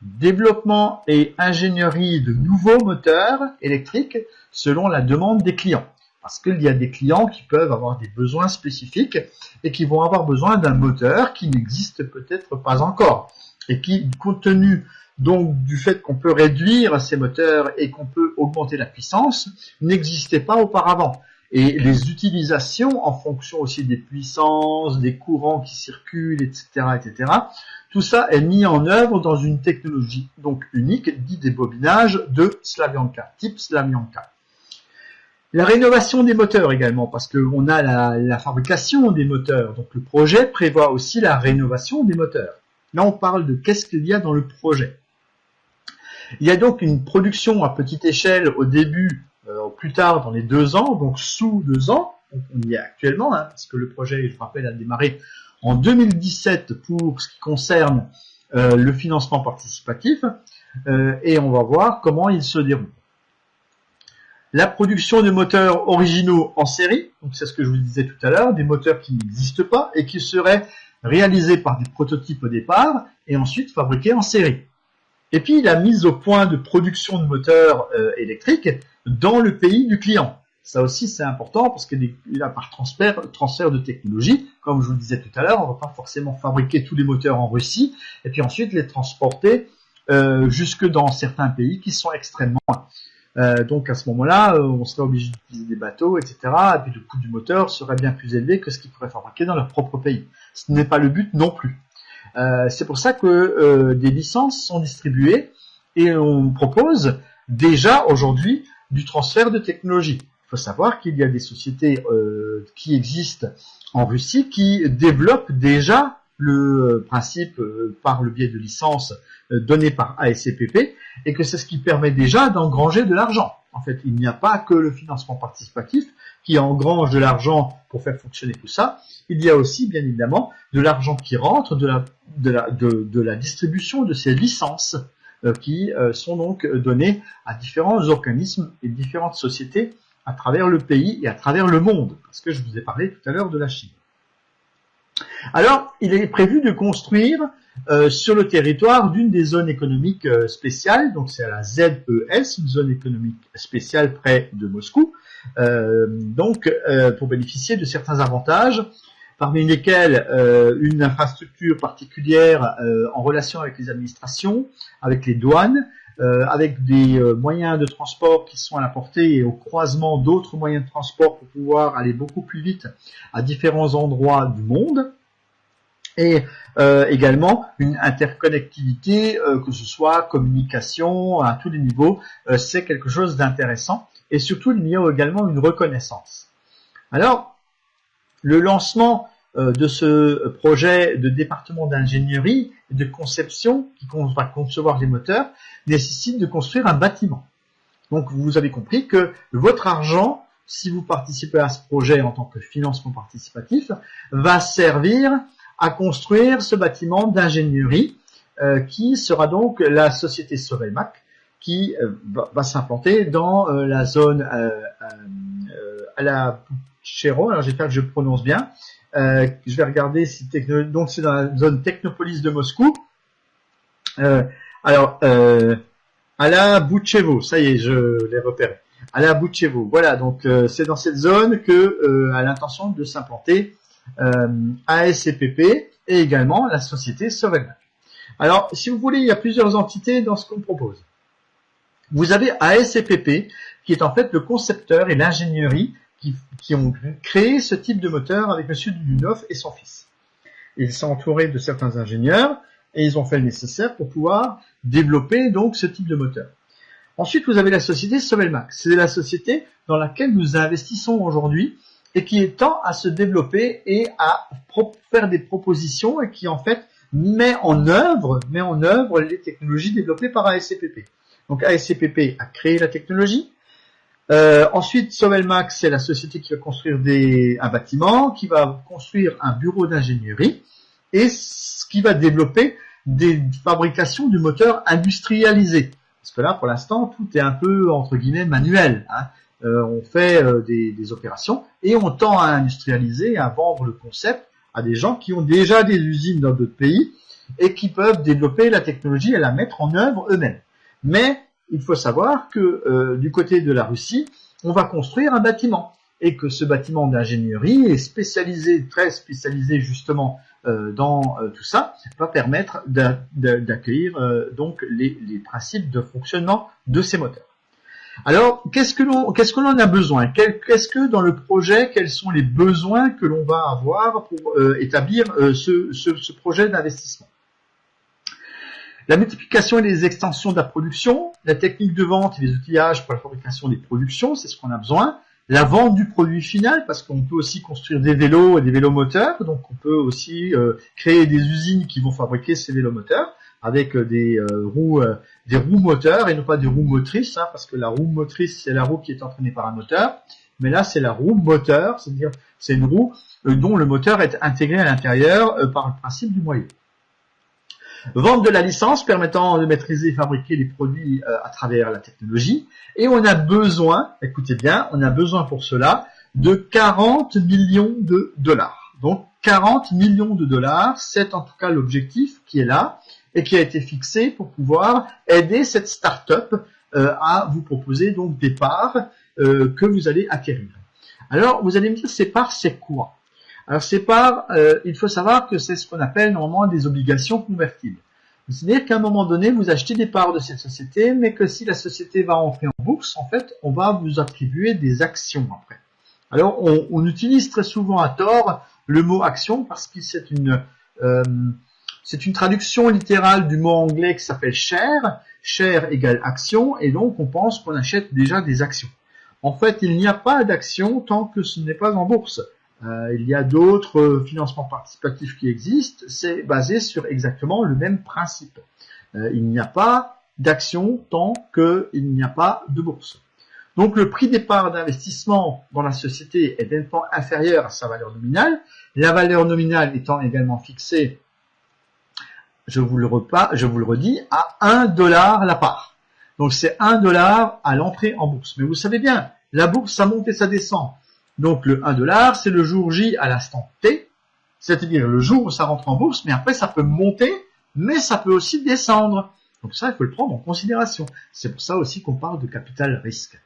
Développement et ingénierie de nouveaux moteurs électriques selon la demande des clients. Parce qu'il y a des clients qui peuvent avoir des besoins spécifiques et qui vont avoir besoin d'un moteur qui n'existe peut-être pas encore. Et qui, compte tenu donc du fait qu'on peut réduire ces moteurs et qu'on peut augmenter la puissance, n'existait pas auparavant. Et les utilisations en fonction aussi des puissances, des courants qui circulent, etc., tout ça est mis en œuvre dans une technologie donc unique, dit des bobinages de Slavyanka, type Slavyanka. La rénovation des moteurs également, parce qu'on a la fabrication des moteurs, donc le projet prévoit aussi la rénovation des moteurs. Là, on parle de qu'est-ce qu'il y a dans le projet. Il y a donc une production à petite échelle au début, plus tard dans les 2 ans, donc sous 2 ans, on y est actuellement, parce que le projet, je vous rappelle, a démarré en 2017 pour ce qui concerne le financement participatif, et on va voir comment il se déroule. La production de moteurs originaux en série, donc c'est ce que je vous disais tout à l'heure, des moteurs qui n'existent pas et qui seraient réalisés par des prototypes au départ et ensuite fabriqués en série. Et puis la mise au point de production de moteurs électriques dans le pays du client. Ça aussi c'est important parce que là, par transfert de technologie, comme je vous le disais tout à l'heure, on ne va pas forcément fabriquer tous les moteurs en Russie et puis ensuite les transporter jusque dans certains pays qui sont extrêmement loin. Donc à ce moment-là, on serait obligé d'utiliser des bateaux, etc. Et puis le coût du moteur serait bien plus élevé que ce qu'ils pourraient fabriquer dans leur propre pays. Ce n'est pas le but non plus. C'est pour ça que des licences sont distribuées et on propose déjà aujourd'hui du transfert de technologie. Il faut savoir qu'il y a des sociétés qui existent en Russie qui développent déjà le principe par le biais de licences données par ASCPP et que c'est ce qui permet déjà d'engranger de l'argent. En fait, il n'y a pas que le financement participatif qui engrange de l'argent pour faire fonctionner tout ça. Il y a aussi, bien évidemment, de l'argent qui rentre de la distribution de ces licences qui sont donc données à différents organismes et différentes sociétés à travers le pays et à travers le monde. Parce que je vous ai parlé tout à l'heure de la Chine. Alors, il est prévu de construire sur le territoire d'une des zones économiques spéciales, donc c'est à la ZES, une zone économique spéciale près de Moscou, pour bénéficier de certains avantages, parmi lesquels une infrastructure particulière en relation avec les administrations, avec les douanes, avec des moyens de transport qui sont à la portée et au croisement d'autres moyens de transport pour pouvoir aller beaucoup plus vite à différents endroits du monde. Et également une interconnectivité, que ce soit communication à tous les niveaux, c'est quelque chose d'intéressant. Et surtout, il y a également une reconnaissance. Alors, le lancement de ce projet de département d'ingénierie et de conception qui va concevoir les moteurs nécessite de construire un bâtiment. Donc, vous avez compris que votre argent, si vous participez à ce projet en tant que financement participatif, va servir à construire ce bâtiment d'ingénierie qui sera donc la société Sovelmac qui va s'implanter dans la zone à la Buchero. Alors j'espère que je prononce bien. Je vais regarder si donc c'est dans la zone Technopolis de Moscou. À la Buchevo, ça y est, je l'ai repéré. À la Buchevo, voilà. Donc c'est dans cette zone que a l'intention de s'implanter ASCPP et également la société Sovelmac. Alors, si vous voulez, il y a plusieurs entités dans ce qu'on propose. Vous avez ASCPP, qui est en fait le concepteur et l'ingénierie qui ont créé ce type de moteur avec M. Dudunov et son fils. Ils sont entourés de certains ingénieurs et ils ont fait le nécessaire pour pouvoir développer donc ce type de moteur. Ensuite, vous avez la société Sovelmax. C'est la société dans laquelle nous investissons aujourd'hui et qui tend à se développer et à faire des propositions et qui en fait met en œuvre les technologies développées par ASCPP. Donc ASCPP a créé la technologie. Ensuite, Sovelmax, c'est la société qui va construire un bâtiment, qui va construire un bureau d'ingénierie et qui va développer des fabrications de moteurs industrialisés. Parce que là, pour l'instant, tout est un peu, entre guillemets, manuel. Hein. On fait des opérations et on tend à industrialiser, à vendre le concept à des gens qui ont déjà des usines dans d'autres pays et qui peuvent développer la technologie et la mettre en œuvre eux-mêmes. Mais il faut savoir que du côté de la Russie, on va construire un bâtiment et que ce bâtiment d'ingénierie est spécialisé, très spécialisé justement dans tout ça, va permettre d'accueillir donc les principes de fonctionnement de ces moteurs. Alors, qu'est-ce que l'on a besoin? Qu'est-ce que dans le projet, quels sont les besoins que l'on va avoir pour établir ce projet d'investissement? La multiplication et les extensions de la production, la technique de vente et les outillages pour la fabrication des productions, c'est ce qu'on a besoin. La vente du produit final, parce qu'on peut aussi construire des vélos et des vélomoteurs, donc on peut aussi créer des usines qui vont fabriquer ces vélomoteurs avec des roues moteurs et non pas des roues motrices, hein, parce que la roue motrice c'est la roue qui est entraînée par un moteur, mais là c'est la roue moteur, c'est-à-dire c'est une roue dont le moteur est intégré à l'intérieur par le principe du moyeu. Vente de la licence permettant de maîtriser et fabriquer les produits à travers la technologie. Et on a besoin, écoutez bien, on a besoin pour cela de 40 millions de dollars. Donc 40 millions de dollars, c'est en tout cas l'objectif qui est là et qui a été fixé pour pouvoir aider cette start-up à vous proposer donc des parts que vous allez acquérir. Alors vous allez me dire, ces parts, c'est quoi? Alors ces parts, il faut savoir que c'est ce qu'on appelle normalement des obligations convertibles. C'est-à-dire qu'à un moment donné, vous achetez des parts de cette société, mais que si la société va entrer en bourse, en fait, on va vous attribuer des actions après. Alors on utilise très souvent à tort le mot action parce que c'est une traduction littérale du mot anglais qui s'appelle share. Share égale action, et donc on pense qu'on achète déjà des actions. En fait, il n'y a pas d'action tant que ce n'est pas en bourse. Il y a d'autres financements participatifs qui existent, c'est basé sur exactement le même principe. Il n'y a pas d'action tant qu'il n'y a pas de bourse. Donc le prix des parts d'investissement dans la société est nettement inférieur à sa valeur nominale, la valeur nominale étant également fixée, je vous le redis, à 1 dollar la part. Donc c'est 1 dollar à l'entrée en bourse. Mais vous savez bien, la bourse, ça monte et ça descend. Donc le 1 dollar, c'est le jour J à l'instant T, c'est-à-dire le jour où ça rentre en bourse, mais après ça peut monter, mais ça peut aussi descendre. Donc ça, il faut le prendre en considération. C'est pour ça aussi qu'on parle de capital risque.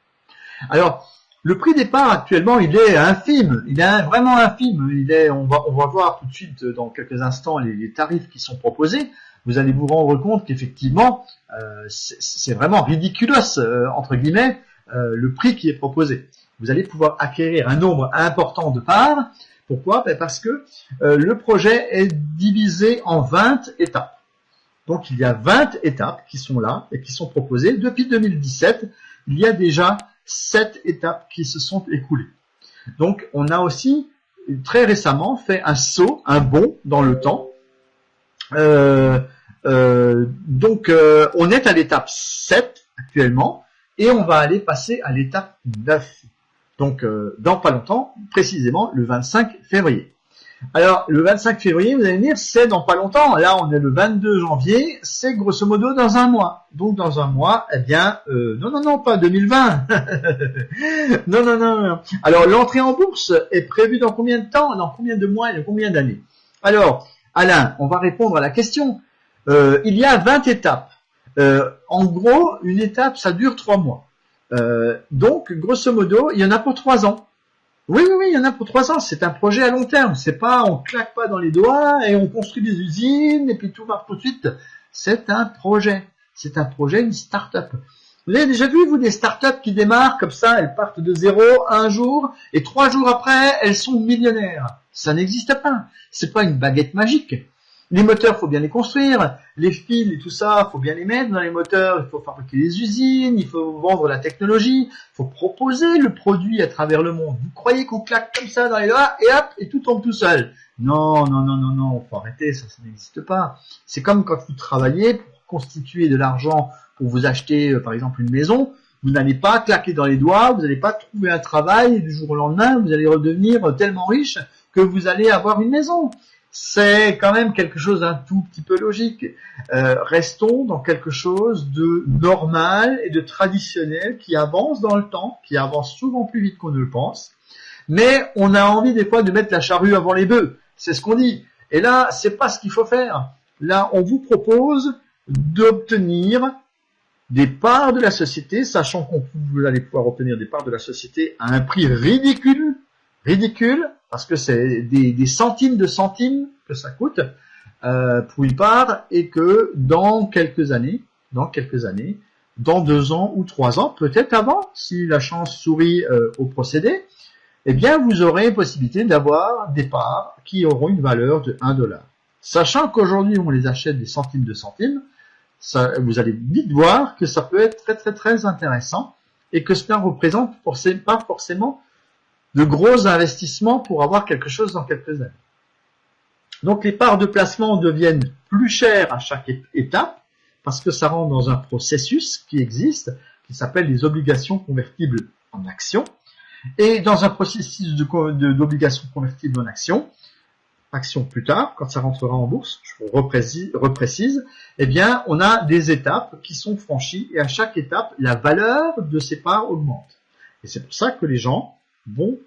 Alors, le prix des parts actuellement, il est infime, il est vraiment infime. On va voir tout de suite dans quelques instants les tarifs qui sont proposés. Vous allez vous rendre compte qu'effectivement, c'est vraiment ridiculous, entre guillemets, le prix qui est proposé. Vous allez pouvoir acquérir un nombre important de parts. Pourquoi? Parce que le projet est divisé en 20 étapes. Donc il y a 20 étapes qui sont là et qui sont proposées. Depuis 2017, il y a déjà 7 étapes qui se sont écoulées. Donc on a aussi très récemment fait un saut, un bond dans le temps. Donc on est à l'étape 7 actuellement et on va aller passer à l'étape 9. Donc dans pas longtemps, précisément le 25 février. Alors le 25 février, vous allez me dire, c'est dans pas longtemps. Là on est le 22 janvier, c'est grosso modo dans un mois. Donc dans un mois, eh bien, non, pas 2020. non. Alors l'entrée en bourse est prévue dans combien de temps, dans combien de mois et dans combien d'années? Alors Alain, on va répondre à la question. Il y a 20 étapes. En gros, une étape, ça dure 3 mois. Donc, grosso modo, il y en a pour 3 ans. Oui, il y en a pour 3 ans. C'est un projet à long terme. C'est pas, on claque pas dans les doigts et on construit des usines et puis tout va tout de suite. C'est un projet. C'est un projet, une start-up. Vous avez déjà vu, vous, des start-up qui démarrent comme ça, elles partent de zéro un jour et 3 jours après, elles sont millionnaires. Ça n'existe pas. C'est pas une baguette magique. Les moteurs, faut bien les construire. Les fils et tout ça, faut bien les mettre dans les moteurs. Il faut fabriquer les usines, il faut vendre la technologie, il faut proposer le produit à travers le monde. Vous croyez qu'on claque comme ça dans les doigts et hop, et tout tombe tout seul? Non, non, non, non, non, faut arrêter, ça n'existe pas. C'est comme quand vous travaillez pour constituer de l'argent pour vous acheter, par exemple, une maison. Vous n'allez pas claquer dans les doigts, vous n'allez pas trouver un travail et du jour au lendemain, vous allez redevenir tellement riche que vous allez avoir une maison. C'est quand même quelque chose d'un tout petit peu logique. Restons dans quelque chose de normal et de traditionnel qui avance dans le temps, qui avance souvent plus vite qu'on ne le pense. Mais on a envie des fois de mettre la charrue avant les bœufs. C'est ce qu'on dit. Et là, c'est pas ce qu'il faut faire. Là, on vous propose d'obtenir des parts de la société, sachant qu'on vous allez pouvoir obtenir des parts de la société à un prix ridicule, parce que c'est des centimes de centimes que ça coûte pour une part, et que dans quelques années, dans 2 ans ou 3 ans, peut-être avant, si la chance sourit au procédé, eh bien vous aurez possibilité d'avoir des parts qui auront une valeur de 1 $. Sachant qu'aujourd'hui on les achète des centimes de centimes, ça, vous allez vite voir que ça peut être très très très intéressant et que cela représente pas forcément de gros investissements pour avoir quelque chose dans quelques années. Donc les parts de placement deviennent plus chères à chaque étape parce que ça rentre dans un processus qui existe, qui s'appelle les obligations convertibles en actions. Et dans un processus d'obligations convertibles en actions plus tard, quand ça rentrera en bourse, je reprécise, eh bien, on a des étapes qui sont franchies et à chaque étape, la valeur de ces parts augmente. Et c'est pour ça que les gens vont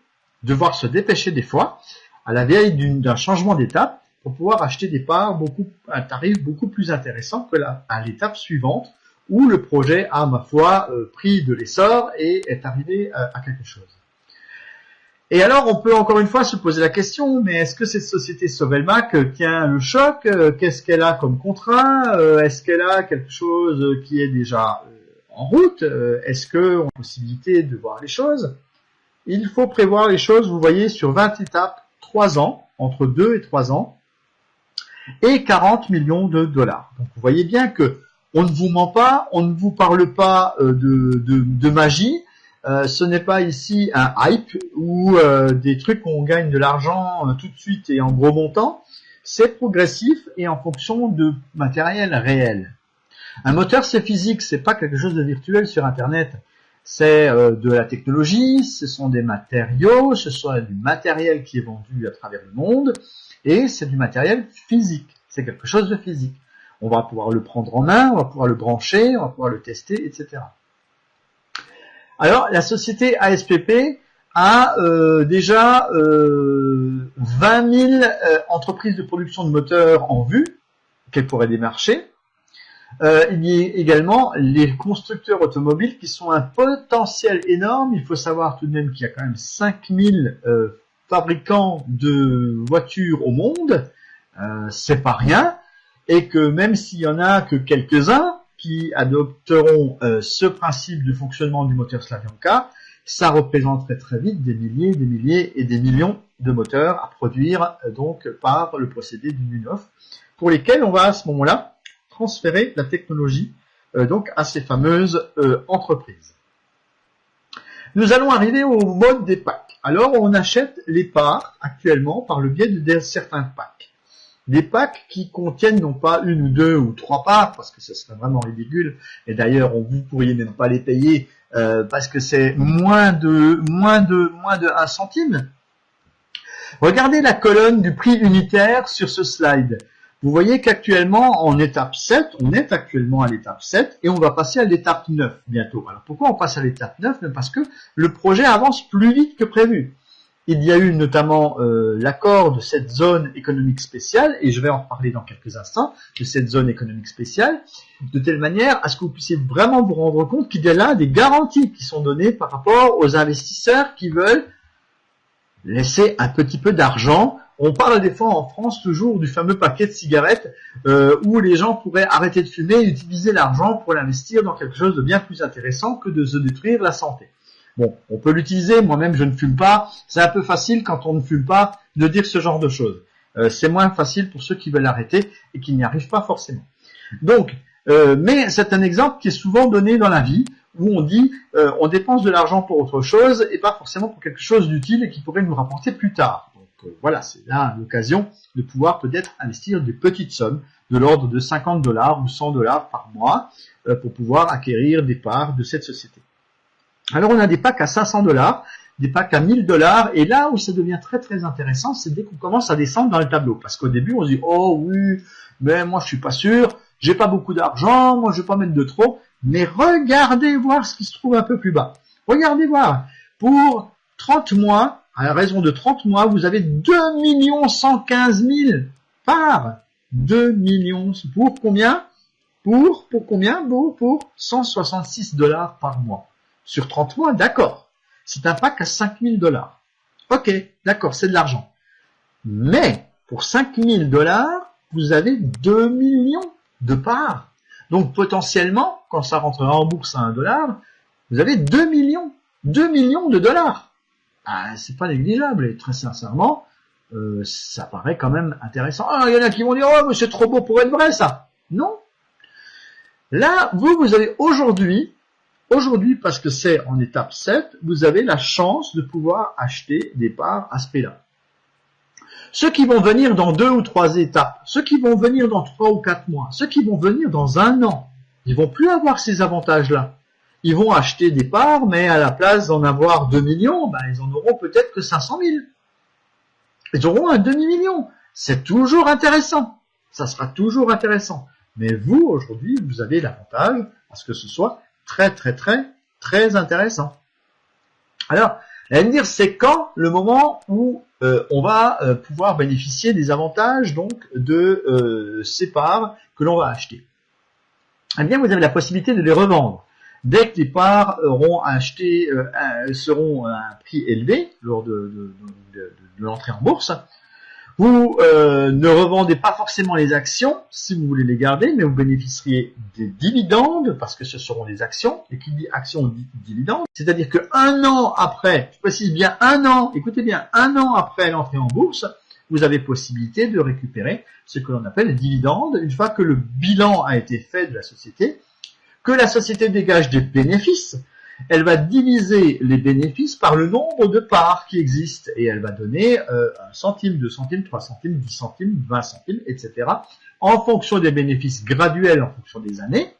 devoir se dépêcher des fois à la veille d'un changement d'étape pour pouvoir acheter des parts à un tarif beaucoup plus intéressant que à l'étape suivante où le projet a, ma foi, pris de l'essor et est arrivé à quelque chose. Et alors, on peut encore une fois se poser la question, mais est-ce que cette société Sovelmac tient le choc? Qu'est-ce qu'elle a comme contrat? Est-ce qu'elle a quelque chose qui est déjà en route? Est-ce qu'on a possibilité de voir les choses? Il faut prévoir les choses, vous voyez, sur 20 étapes, 3 ans, entre 2 et 3 ans, et 40 millions de dollars. Donc vous voyez bien que on ne vous ment pas, on ne vous parle pas de magie. Ce n'est pas ici un hype ou des trucs où on gagne de l'argent tout de suite et en gros montant. C'est progressif et en fonction de matériel réel. Un moteur, c'est physique, c'est pas quelque chose de virtuel sur Internet. C'est de la technologie, ce sont des matériaux, ce sont du matériel qui est vendu à travers le monde et c'est du matériel physique. C'est quelque chose de physique. On va pouvoir le prendre en main, on va pouvoir le brancher, on va pouvoir le tester, etc. Alors, la société ASPP a déjà 20 000 entreprises de production de moteurs en vue qu'elle pourrait démarcher. Il y a également les constructeurs automobiles qui sont un potentiel énorme. Il faut savoir tout de même qu'il y a quand même 5000 fabricants de voitures au monde. C'est pas rien. Et que même s'il y en a que quelques-uns qui adopteront ce principe de fonctionnement du moteur Slavyanka, ça représenterait très vite des milliers et des millions de moteurs à produire donc par le procédé du Munov, pour lesquels on va à ce moment-là transférer la technologie donc à ces fameuses entreprises. Nous allons arriver au mode des packs. Alors on achète les parts actuellement par le biais de certains packs. Des packs qui contiennent non pas 1 ou 2 ou 3 parts, parce que ce serait vraiment ridicule, et d'ailleurs vous pourriez même pas les payer parce que c'est moins de 1 centime. Regardez la colonne du prix unitaire sur ce slide. Vous voyez qu'actuellement en étape 7, on est actuellement à l'étape 7 et on va passer à l'étape 9 bientôt. Alors pourquoi on passe à l'étape 9? Parce que le projet avance plus vite que prévu. Il y a eu notamment l'accord de cette zone économique spéciale, et je vais en reparler dans quelques instants, de cette zone économique spéciale, de telle manière à ce que vous puissiez vraiment vous rendre compte qu'il y a là des garanties qui sont données par rapport aux investisseurs qui veulent laisser un petit peu d'argent. On parle des fois en France toujours du fameux paquet de cigarettes où les gens pourraient arrêter de fumer et utiliser l'argent pour l'investir dans quelque chose de bien plus intéressant que de se détruire la santé. Bon, on peut l'utiliser, moi-même je ne fume pas, c'est un peu facile quand on ne fume pas de dire ce genre de choses. c'est moins facile pour ceux qui veulent arrêter et qui n'y arrivent pas forcément. Donc, mais c'est un exemple qui est souvent donné dans la vie, où on dit on dépense de l'argent pour autre chose et pas forcément pour quelque chose d'utile et qui pourrait nous rapporter plus tard. Donc voilà, c'est là l'occasion de pouvoir peut-être investir des petites sommes de l'ordre de 50 $ ou 100 $ par mois pour pouvoir acquérir des parts de cette société. Alors on a des packs à 500 $, des packs à 1000 $, et là où ça devient très très intéressant, c'est dès qu'on commence à descendre dans le tableau. Parce qu'au début, on se dit, oh oui, mais moi je suis pas sûr, j'ai pas beaucoup d'argent, moi je vais pas mettre de trop, mais regardez voir ce qui se trouve un peu plus bas. Regardez voir, pour 30 mois, à la raison de 30 mois, vous avez 2 115 000 parts. 2 millions, pour combien? Pour combien? Pour 166 $ par mois. Sur 30 mois, d'accord. C'est un pack à 5 000 $. Ok, d'accord, c'est de l'argent. Mais, pour 5 000 $, vous avez 2 millions de parts. Donc, potentiellement, quand ça rentrera en bourse à 1 $, vous avez 2 millions. 2 millions de dollars. Ah, c'est pas négligeable, et très sincèrement, ça paraît quand même intéressant. Ah, il y en a qui vont dire, oh, mais c'est trop beau pour être vrai, ça. Non. Là, vous avez aujourd'hui, parce que c'est en étape 7, vous avez la chance de pouvoir acheter des parts à ce prix-là. Ceux qui vont venir dans 2 ou 3 étapes, ceux qui vont venir dans 3 ou 4 mois, ceux qui vont venir dans 1 an, ils vont plus avoir ces avantages-là. Ils vont acheter des parts, mais à la place d'en avoir 2 millions, ben, ils en auront peut-être que 500 000. Ils auront un demi-million. C'est toujours intéressant. Ça sera toujours intéressant. Mais vous, aujourd'hui, vous avez l'avantage à ce que ce soit très, très, très, très intéressant. Alors, elle va me dire, c'est quand le moment où on va pouvoir bénéficier des avantages donc de ces parts que l'on va acheter. Eh bien, vous avez la possibilité de les revendre. Dès que les parts seront à un prix élevé lors de l'entrée en bourse, vous ne revendez pas forcément les actions si vous voulez les garder, mais vous bénéficieriez des dividendes parce que ce seront des actions. Et qui dit action dit dividende. C'est-à-dire que 1 an après, je précise bien 1 an, écoutez bien, 1 an après l'entrée en bourse, vous avez possibilité de récupérer ce que l'on appelle les dividendes une fois que le bilan a été fait de la société, que la société dégage des bénéfices. Elle va diviser les bénéfices par le nombre de parts qui existent et elle va donner 1 centime, 2 centimes, 3 centimes, 10 centimes, 20 centimes, etc. en fonction des bénéfices graduels, en fonction des années.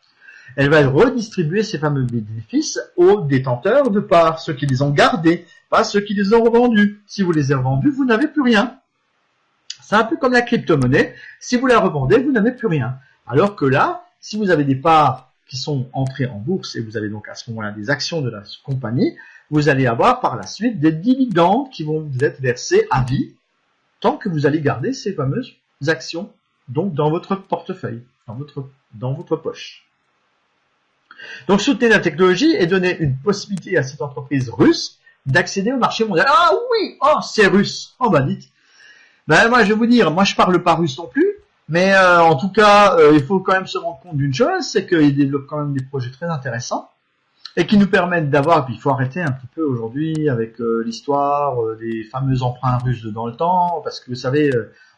Elle va redistribuer ces fameux bénéfices aux détenteurs de parts, ceux qui les ont gardés, pas ceux qui les ont revendus. Si vous les avez vendus, vous n'avez plus rien. C'est un peu comme la crypto-monnaie. Si vous la revendez, vous n'avez plus rien. Alors que là, si vous avez des parts qui sont entrées en bourse et vous avez donc à ce moment-là des actions de la compagnie, vous allez avoir par la suite des dividendes qui vont vous être versés à vie tant que vous allez garder ces fameuses actions donc dans votre portefeuille, dans votre poche. Donc soutenir la technologie et donner une possibilité à cette entreprise russe d'accéder au marché mondial. Ah oui, oh c'est russe. Oh bah dites. Ben moi je vais vous dire, moi je parle pas russe non plus. Mais en tout cas, il faut quand même se rendre compte d'une chose, c'est qu'ils développent quand même des projets très intéressants et qui nous permettent d'avoir, puis il faut arrêter un petit peu aujourd'hui avec l'histoire des fameux emprunts russes dans le temps, parce que vous savez,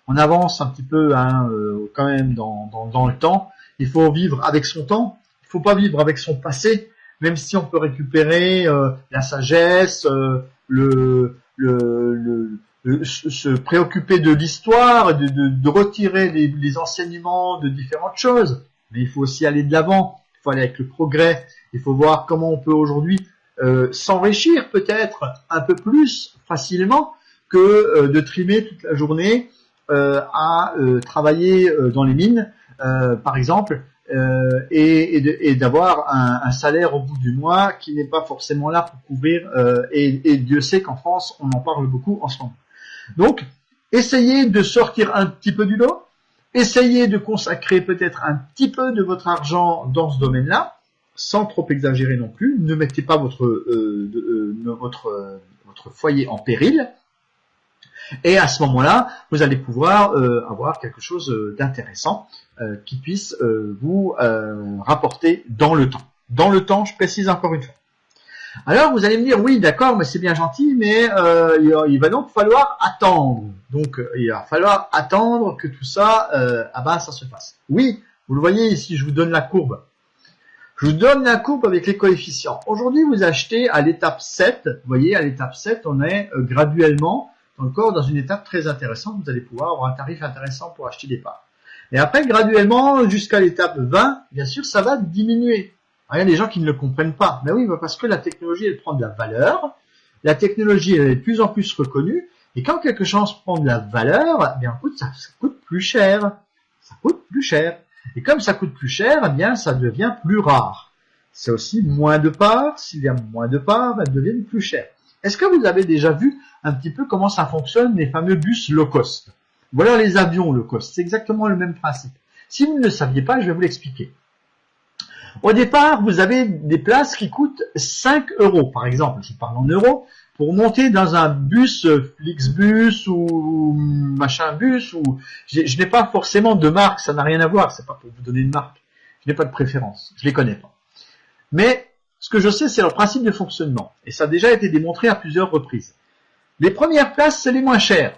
on avance un petit peu quand même dans le temps. Il faut vivre avec son temps, il faut pas vivre avec son passé, même si on peut récupérer la sagesse, se préoccuper de l'histoire, de retirer les enseignements de différentes choses. Mais il faut aussi aller de l'avant, il faut aller avec le progrès, il faut voir comment on peut aujourd'hui s'enrichir peut-être un peu plus facilement que de trimer toute la journée à travailler dans les mines, par exemple, et d'avoir un salaire au bout du mois qui n'est pas forcément là pour couvrir, et Dieu sait qu'en France, on en parle beaucoup en ce moment. Donc, essayez de sortir un petit peu du lot, essayez de consacrer peut-être un petit peu de votre argent dans ce domaine-là, sans trop exagérer non plus. Ne mettez pas votre foyer en péril. Et à ce moment-là, vous allez pouvoir avoir quelque chose d'intéressant qui puisse vous rapporter dans le temps. Dans le temps, je précise encore une fois. Alors vous allez me dire, oui d'accord, mais c'est bien gentil, mais il va donc falloir attendre. Donc il va falloir attendre que tout ça, ça se fasse. Oui, vous le voyez ici, je vous donne la courbe. Je vous donne la courbe avec les coefficients. Aujourd'hui, vous achetez à l'étape 7. Vous voyez, à l'étape 7, on est graduellement encore dans une étape très intéressante. Vous allez pouvoir avoir un tarif intéressant pour acheter des parts. Et après, graduellement, jusqu'à l'étape 20, bien sûr, ça va diminuer. Il y a des gens qui ne le comprennent pas. Mais oui, parce que la technologie, elle prend de la valeur. La technologie, elle est de plus en plus reconnue. Et quand quelque chose prend de la valeur, eh bien, ça coûte plus cher. Ça coûte plus cher. Et comme ça coûte plus cher, eh bien, ça devient plus rare. C'est aussi moins de parts. S'il y a moins de parts, elles deviennent plus chères. Est-ce que vous avez déjà vu un petit peu comment ça fonctionne, les fameux bus low cost? Voilà les avions low cost. C'est exactement le même principe. Si vous ne le saviez pas, je vais vous l'expliquer. Au départ, vous avez des places qui coûtent 5 €, par exemple. Je parle en euros. Pour monter dans un bus, Flixbus ou machin bus, ou je n'ai pas forcément de marque, ça n'a rien à voir, c'est pas pour vous donner une marque. Je n'ai pas de préférence, je les connais pas. Mais ce que je sais, c'est leur principe de fonctionnement, et ça a déjà été démontré à plusieurs reprises. Les premières places, c'est les moins chères.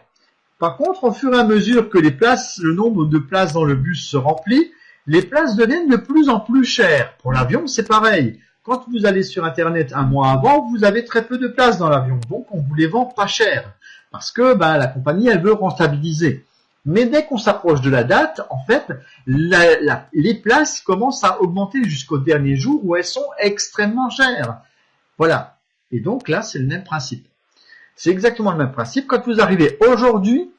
Par contre, au fur et à mesure que le nombre de places dans le bus se remplit, les places deviennent de plus en plus chères. Pour l'avion, c'est pareil. Quand vous allez sur Internet un mois avant, vous avez très peu de place dans l'avion. Donc, on vous les vend pas cher. Parce que la compagnie, elle veut rentabiliser. Mais dès qu'on s'approche de la date, en fait, les places commencent à augmenter jusqu'au dernier jour où elles sont extrêmement chères. Voilà. Et donc là, c'est le même principe. C'est exactement le même principe. Quand vous arrivez aujourd'hui,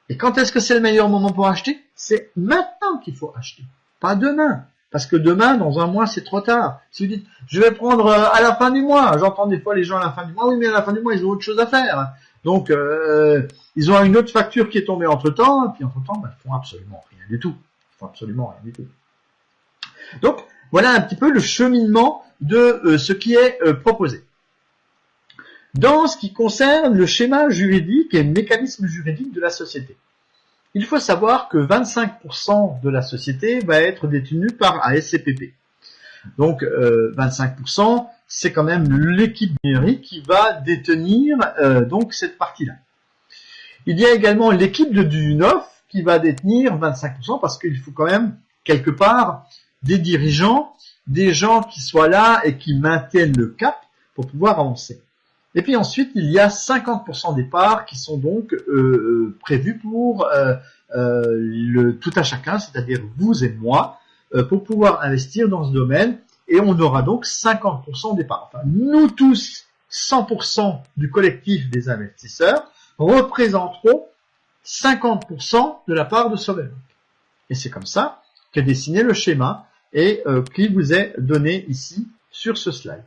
et quand est-ce que c'est le meilleur moment pour acheter? C'est maintenant qu'il faut acheter, pas demain. Parce que demain, dans un mois, c'est trop tard. Si vous dites, je vais prendre à la fin du mois, j'entends des fois les gens à la fin du mois, oui, mais à la fin du mois, ils ont autre chose à faire. Donc, ils ont une autre facture qui est tombée entre-temps, et puis entre-temps, ils font absolument rien du tout. Ils font absolument rien du tout. Donc, voilà un petit peu le cheminement de ce qui est proposé. Dans ce qui concerne le schéma juridique et le mécanisme juridique de la société, il faut savoir que 25% de la société va être détenue par ASCPP. Donc 25%, c'est quand même l'équipe numérique qui va détenir donc cette partie-là. Il y a également l'équipe de Duyunov qui va détenir 25% parce qu'il faut quand même quelque part des dirigeants, des gens qui soient là et qui maintiennent le cap pour pouvoir avancer. Et puis ensuite, il y a 50% des parts qui sont donc prévues pour le tout à chacun, c'est-à-dire vous et moi, pour pouvoir investir dans ce domaine. Et on aura donc 50% des parts. Enfin, nous tous, 100% du collectif des investisseurs, représenteront 50% de la part de Sovelbank. Et c'est comme ça qu'est dessiné le schéma et qui vous est donné ici sur ce slide.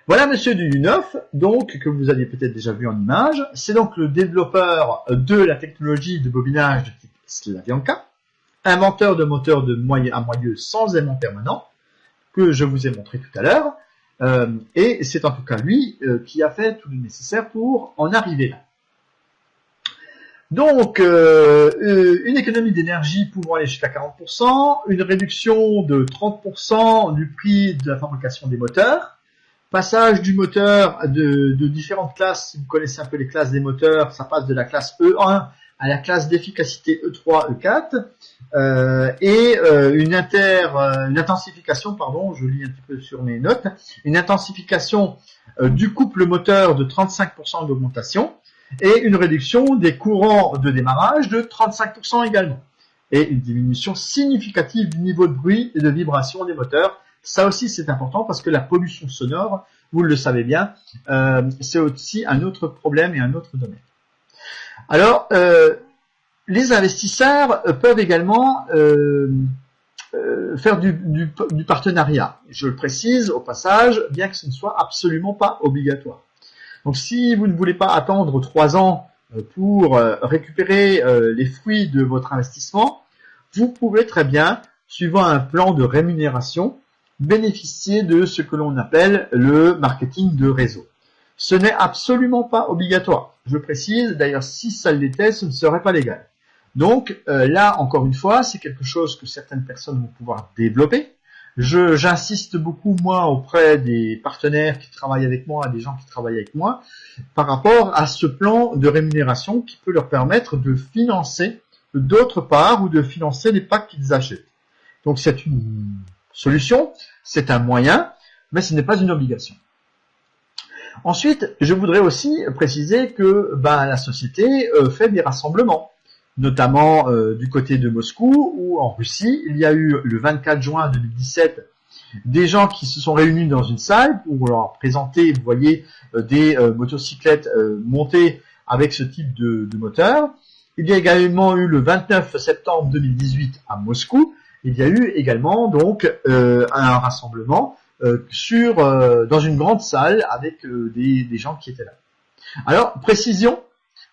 Voilà Monsieur Duyunov, donc, que vous aviez peut-être déjà vu en image. C'est donc le développeur de la technologie de bobinage de type Slavyanka, inventeur de moteurs de à moyeu sans aimant permanent, que je vous ai montré tout à l'heure. Et c'est en tout cas lui qui a fait tout le nécessaire pour en arriver là. Donc, une économie d'énergie pouvant aller jusqu'à 40%, une réduction de 30% du prix de la fabrication des moteurs, passage du moteur de différentes classes. Si vous connaissez un peu les classes des moteurs, ça passe de la classe E1 à la classe d'efficacité E3, E4, et une intensification, pardon, je lis un petit peu sur mes notes, une intensification du couple moteur de 35% d'augmentation et une réduction des courants de démarrage de 35% également, et une diminution significative du niveau de bruit et de vibration des moteurs. Ça aussi, c'est important parce que la pollution sonore, vous le savez bien, c'est aussi un autre problème et un autre domaine. Alors, les investisseurs peuvent également faire du partenariat. Je le précise au passage, bien que ce ne soit absolument pas obligatoire. Donc, si vous ne voulez pas attendre 3 ans pour récupérer les fruits de votre investissement, vous pouvez très bien, suivant un plan de rémunération, bénéficier de ce que l'on appelle le marketing de réseau. Ce n'est absolument pas obligatoire. Je précise, d'ailleurs, si ça l'était, ce ne serait pas légal. Donc là, encore une fois, c'est quelque chose que certaines personnes vont pouvoir développer. J'insiste beaucoup, moi, auprès des partenaires qui travaillent avec moi, des gens qui travaillent avec moi, par rapport à ce plan de rémunération qui peut leur permettre de financer d'autre part ou de financer les packs qu'ils achètent. Donc c'est une solution, c'est un moyen, mais ce n'est pas une obligation. Ensuite, je voudrais aussi préciser que la société fait des rassemblements, notamment du côté de Moscou ou en Russie. Il y a eu le 24 juin 2017 des gens qui se sont réunis dans une salle pour leur présenter, vous voyez, des motocyclettes montées avec ce type de moteur. Il y a également eu le 29 septembre 2018 à Moscou. Il y a eu également donc un rassemblement dans une grande salle avec des gens qui étaient là. Alors, précision,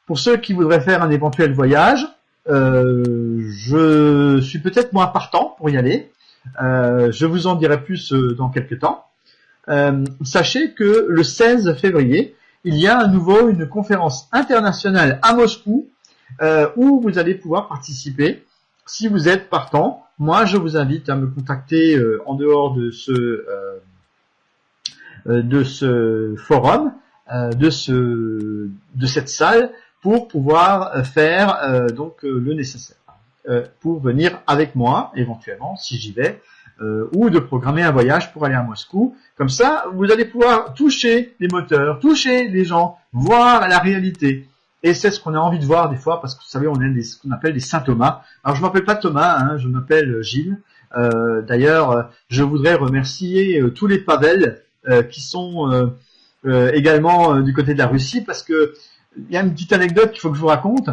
pour ceux qui voudraient faire un éventuel voyage, je suis peut-être moins partant pour y aller. Je vous en dirai plus dans quelques temps. Sachez que le 16 février, il y a à nouveau une conférence internationale à Moscou où vous allez pouvoir participer si vous êtes partant. Moi, je vous invite à me contacter en dehors de ce forum, de cette salle, pour pouvoir faire donc le nécessaire pour venir avec moi, éventuellement, si j'y vais, ou de programmer un voyage pour aller à Moscou. Comme ça, vous allez pouvoir toucher les moteurs, toucher les gens, voir la réalité. Et c'est ce qu'on a envie de voir des fois, parce que vous savez, on est ce qu'on appelle des Saint Thomas. Alors, je m'appelle pas Thomas, hein, je m'appelle Gilles. D'ailleurs, je voudrais remercier tous les Pavel qui sont également du côté de la Russie, parce que il y a une petite anecdote qu'il faut que je vous raconte.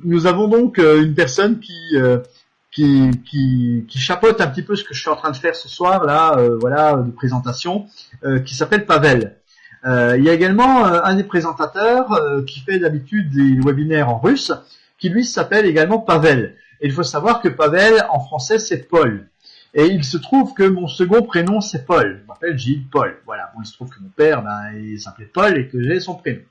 Nous avons donc une personne qui chapeaute un petit peu ce que je suis en train de faire ce soir là, voilà, de présentation, qui s'appelle Pavel. Il y a également un des présentateurs qui fait d'habitude les webinaires en russe, qui lui s'appelle également Pavel. Et il faut savoir que Pavel en français c'est Paul. Et il se trouve que mon second prénom c'est Paul. Je m'appelle Gilles Paul. Voilà. Bon, il se trouve que mon père, il s'appelait Paul et que j'ai son prénom.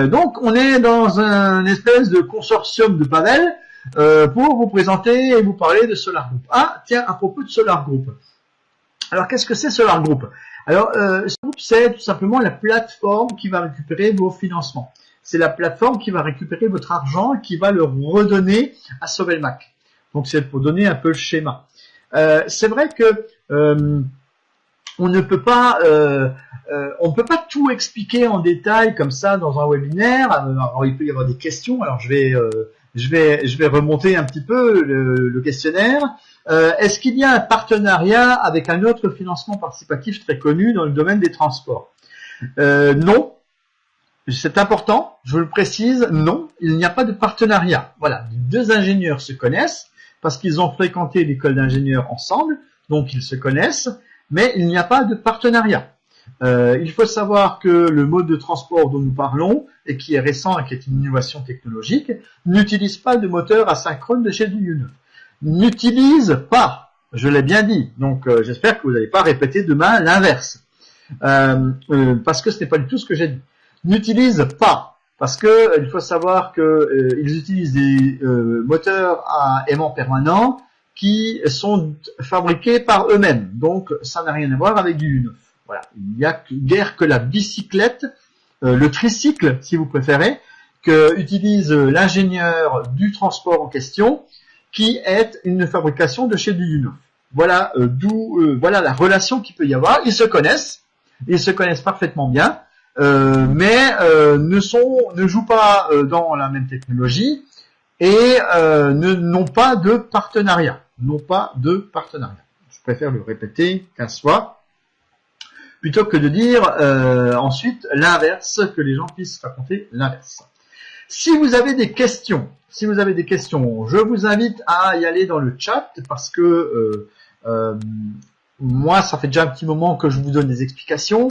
Donc on est dans un espèce de consortium de Pavel pour vous présenter et vous parler de Solar Group. Ah tiens, à propos de Solar Group. Alors qu'est-ce que c'est Solar Group? Alors Solar Group, c'est tout simplement la plateforme qui va récupérer vos financements. C'est la plateforme qui va récupérer votre argent et qui va le redonner à Sovelmac. Donc c'est pour donner un peu le schéma. C'est vrai que on ne peut pas tout expliquer en détail comme ça dans un webinaire. Alors, il peut y avoir des questions. Alors je vais remonter un petit peu le questionnaire. Est-ce qu'il y a un partenariat avec un autre financement participatif très connu dans le domaine des transports? Non. C'est important, je le précise, non, il n'y a pas de partenariat. Voilà, deux ingénieurs se connaissent parce qu'ils ont fréquenté l'école d'ingénieurs ensemble, donc ils se connaissent, mais il n'y a pas de partenariat. Il faut savoir que le mode de transport dont nous parlons, et qui est récent et qui est une innovation technologique, n'utilise pas de moteur asynchrone de chez Duyune. N'utilise pas, je l'ai bien dit, donc j'espère que vous n'allez pas répéter demain l'inverse, parce que ce n'est pas du tout ce que j'ai dit. N'utilise pas, parce que il faut savoir que ils utilisent des moteurs à aimant permanent qui sont fabriqués par eux-mêmes, donc ça n'a rien à voir avec du neuf. Voilà, il n'y a guère que la bicyclette, le tricycle si vous préférez, que utilise l'ingénieur du transport en question, qui est une fabrication de chez Duyune. Voilà voilà la relation qu'il peut y avoir. Ils se connaissent parfaitement bien. Mais ne jouent pas dans la même technologie et n'ont pas de partenariat. Je préfère le répéter 15 fois plutôt que de dire ensuite l'inverse, que les gens puissent raconter l'inverse. Si vous avez des questions, je vous invite à y aller dans le chat parce que moi, ça fait déjà un petit moment que je vous donne des explications.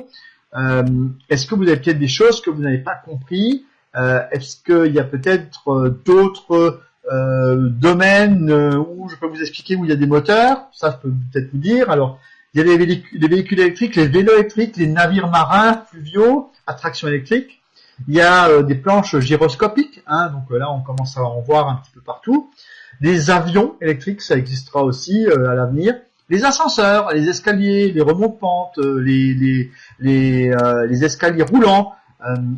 Est-ce que vous avez peut-être des choses que vous n'avez pas compris? Est-ce qu'il y a peut-être d'autres domaines où je peux vous expliquer où il y a des moteurs? Ça, je peux peut-être vous dire. Alors, il y a des véhicules électriques, les vélos électriques, les navires marins, fluviaux, à traction électrique. Il y a des planches gyroscopiques, hein, donc là, on commence à en voir un petit peu partout. Des avions électriques, ça existera aussi à l'avenir. Les ascenseurs, les escaliers, les remontes-pentes, les escaliers roulants,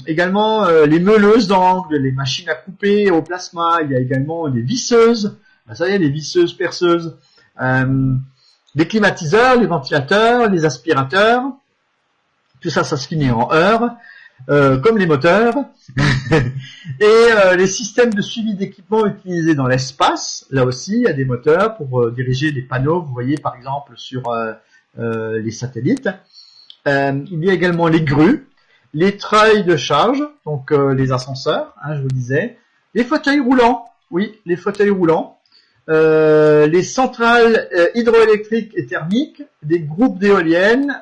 également les meuleuses d'angle, les machines à couper au plasma, il y a également les visseuses, ça y est, les visseuses perceuses, les climatiseurs, les ventilateurs, les aspirateurs, tout ça, ça se finit en heures, comme les moteurs, et les systèmes de suivi d'équipement utilisés dans l'espace, là aussi, il y a des moteurs pour diriger les panneaux, vous voyez par exemple sur les satellites. Il y a également les grues, les treuils de charge, donc les ascenseurs, hein, je vous disais, les fauteuils roulants, oui, les fauteuils roulants, les centrales hydroélectriques et thermiques, des groupes d'éoliennes,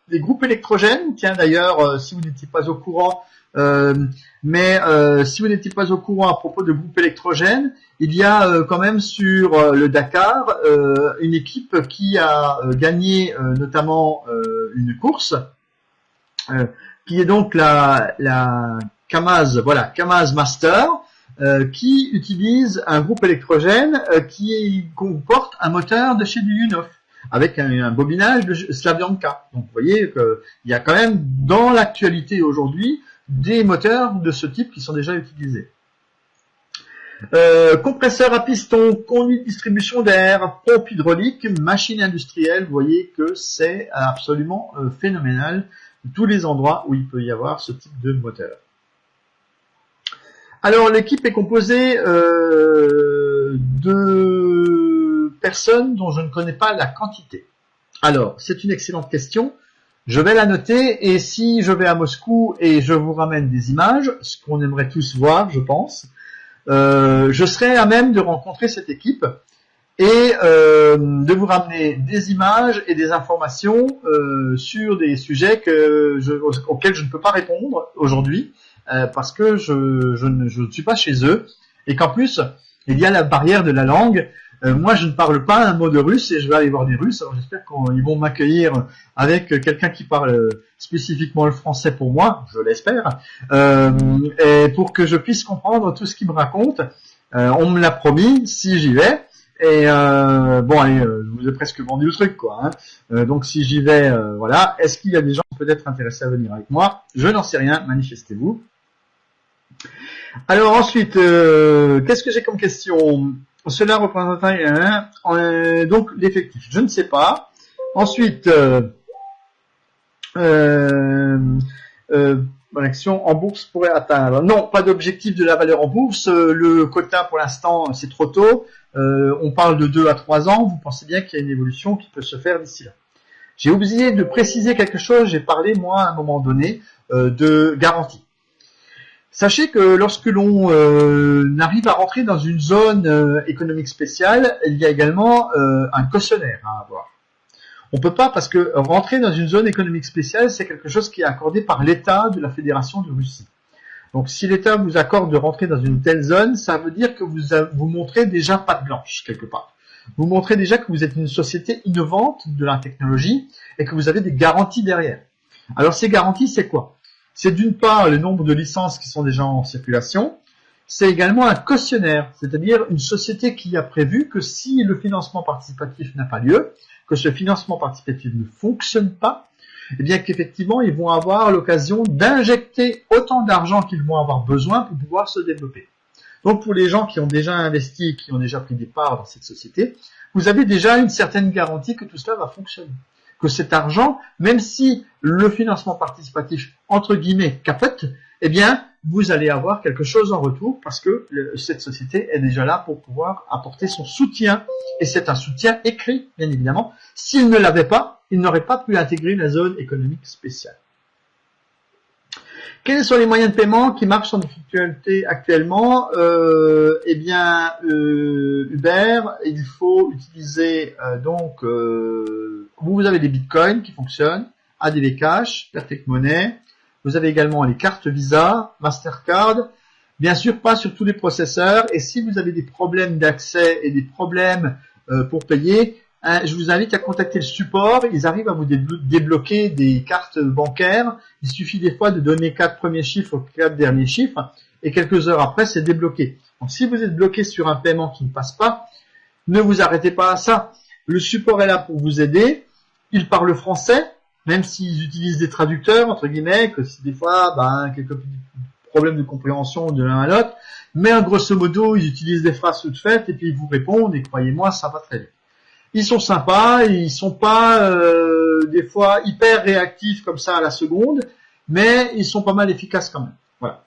des groupes électrogènes. Tiens, d'ailleurs, si vous n'étiez pas au courant, si vous n'étiez pas au courant à propos de groupes électrogènes, il y a quand même sur le Dakar une équipe qui a gagné notamment une course, qui est donc la Kamaz, voilà, Kamaz Master, qui utilise un groupe électrogène qui comporte un moteur de chez Duyunov, avec un bobinage de Slavyanka. Donc vous voyez qu'il y a quand même dans l'actualité aujourd'hui des moteurs de ce type qui sont déjà utilisés. Compresseur à piston, conduite distribution d'air, pompe hydraulique, machine industrielle, vous voyez que c'est absolument phénoménal, tous les endroits où il peut y avoir ce type de moteur. Alors l'équipe est composée de personnes dont je ne connais pas la quantité. Alors, c'est une excellente question. Je vais la noter et si je vais à Moscou et je vous ramène des images, ce qu'on aimerait tous voir, je pense, je serai à même de rencontrer cette équipe et de vous ramener des images et des informations sur des sujets auxquels je ne peux pas répondre aujourd'hui parce que je ne suis pas chez eux et qu'en plus, il y a la barrière de la langue. Moi, je ne parle pas un mot de russe et je vais aller voir des Russes. Alors, j'espère qu'ils vont m'accueillir avec quelqu'un qui parle spécifiquement le français pour moi, je l'espère, et pour que je puisse comprendre tout ce qu'ils me racontent. On me l'a promis, si j'y vais. Et bon, allez, je vous ai presque vendu le truc, quoi. Hein. Donc, si j'y vais, voilà. Est-ce qu'il y a des gens peut-être intéressés à venir avec moi? Je n'en sais rien. Manifestez-vous. Alors ensuite, qu'est-ce que j'ai comme question? Cela représente donc l'effectif. Je ne sais pas. Ensuite, action en bourse pourrait atteindre. Non, pas d'objectif de la valeur en bourse. Le quota pour l'instant, c'est trop tôt. On parle de 2 à 3 ans. Vous pensez bien qu'il y a une évolution qui peut se faire d'ici là. J'ai oublié de préciser quelque chose. J'ai parlé, moi, à un moment donné, de garantie. Sachez que lorsque l'on arrive à rentrer dans une zone économique spéciale, il y a également un cautionnaire à avoir. On peut pas, parce que rentrer dans une zone économique spéciale, c'est quelque chose qui est accordé par l'État de la Fédération de Russie. Donc si l'État vous accorde de rentrer dans une telle zone, ça veut dire que vous montrez déjà patte blanche quelque part. Vous montrez déjà que vous êtes une société innovante de la technologie et que vous avez des garanties derrière. Alors ces garanties, c'est quoi? C'est d'une part le nombre de licences qui sont déjà en circulation, c'est également un cautionnaire, c'est-à-dire une société qui a prévu que si le financement participatif n'a pas lieu, que ce financement participatif ne fonctionne pas, eh bien qu'effectivement ils vont avoir l'occasion d'injecter autant d'argent qu'ils vont avoir besoin pour pouvoir se développer. Donc pour les gens qui ont déjà investi, qui ont déjà pris des parts dans cette société, vous avez déjà une certaine garantie que tout cela va fonctionner. Que cet argent, même si le financement participatif, entre guillemets, capote, eh bien, vous allez avoir quelque chose en retour parce que cette société est déjà là pour pouvoir apporter son soutien. Et c'est un soutien écrit, bien évidemment. S'il ne l'avait pas, il n'aurait pas pu intégrer la zone économique spéciale. Quels sont les moyens de paiement qui marchent en difficulté actuellement? Eh bien, Uber, il faut utiliser vous avez des bitcoins qui fonctionnent, ADV Cash, Perfect Money. Vous avez également les cartes Visa, Mastercard. Bien sûr, pas sur tous les processeurs. Et si vous avez des problèmes d'accès et des problèmes pour payer, je vous invite à contacter le support. Ils arrivent à vous débloquer des cartes bancaires. Il suffit des fois de donner 4 premiers chiffres ou 4 derniers chiffres et quelques heures après, c'est débloqué. Donc, si vous êtes bloqué sur un paiement qui ne passe pas, ne vous arrêtez pas à ça. Le support est là pour vous aider. Ils parlent français, même s'ils utilisent des traducteurs, entre guillemets, que si des fois, quelques petits problèmes de compréhension de l'un à l'autre. Mais grosso modo, ils utilisent des phrases toutes faites et puis ils vous répondent et croyez-moi, ça va très vite. Ils sont sympas, ils sont pas des fois hyper réactifs comme ça à la seconde, mais ils sont pas mal efficaces quand même. Voilà.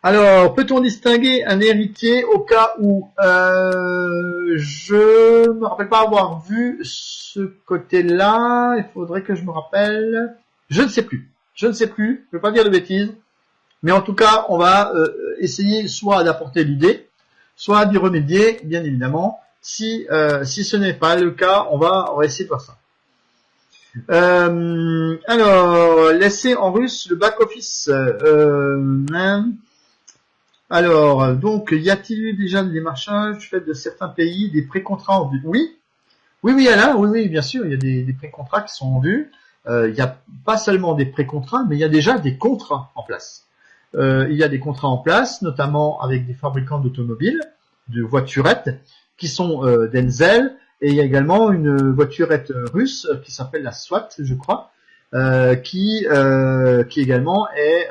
Alors, peut-on distinguer un héritier au cas où je me rappelle pas avoir vu ce côté-là. Il faudrait que je me rappelle. Je ne sais plus. Je ne sais plus. Je ne veux pas dire de bêtises. Mais en tout cas, on va essayer soit d'apporter l'idée, soit d'y remédier, bien évidemment. Si ce n'est pas le cas, on va essayer de voir ça. Alors, laisser en russe le back-office. Alors, donc, y a-t-il eu déjà des démarchages faits de certains pays, des pré-contrats en vue? Oui, Alain, oui, bien sûr, il y a des pré-contrats qui sont en vue. Il n'y a pas seulement des pré-contrats, mais il y a déjà des contrats en place. Il y a des contrats en place, notamment avec des fabricants d'automobiles, de voiturettes, qui sont Denzel, et il y a également une voiturette russe qui s'appelle la SWAT, je crois, qui également est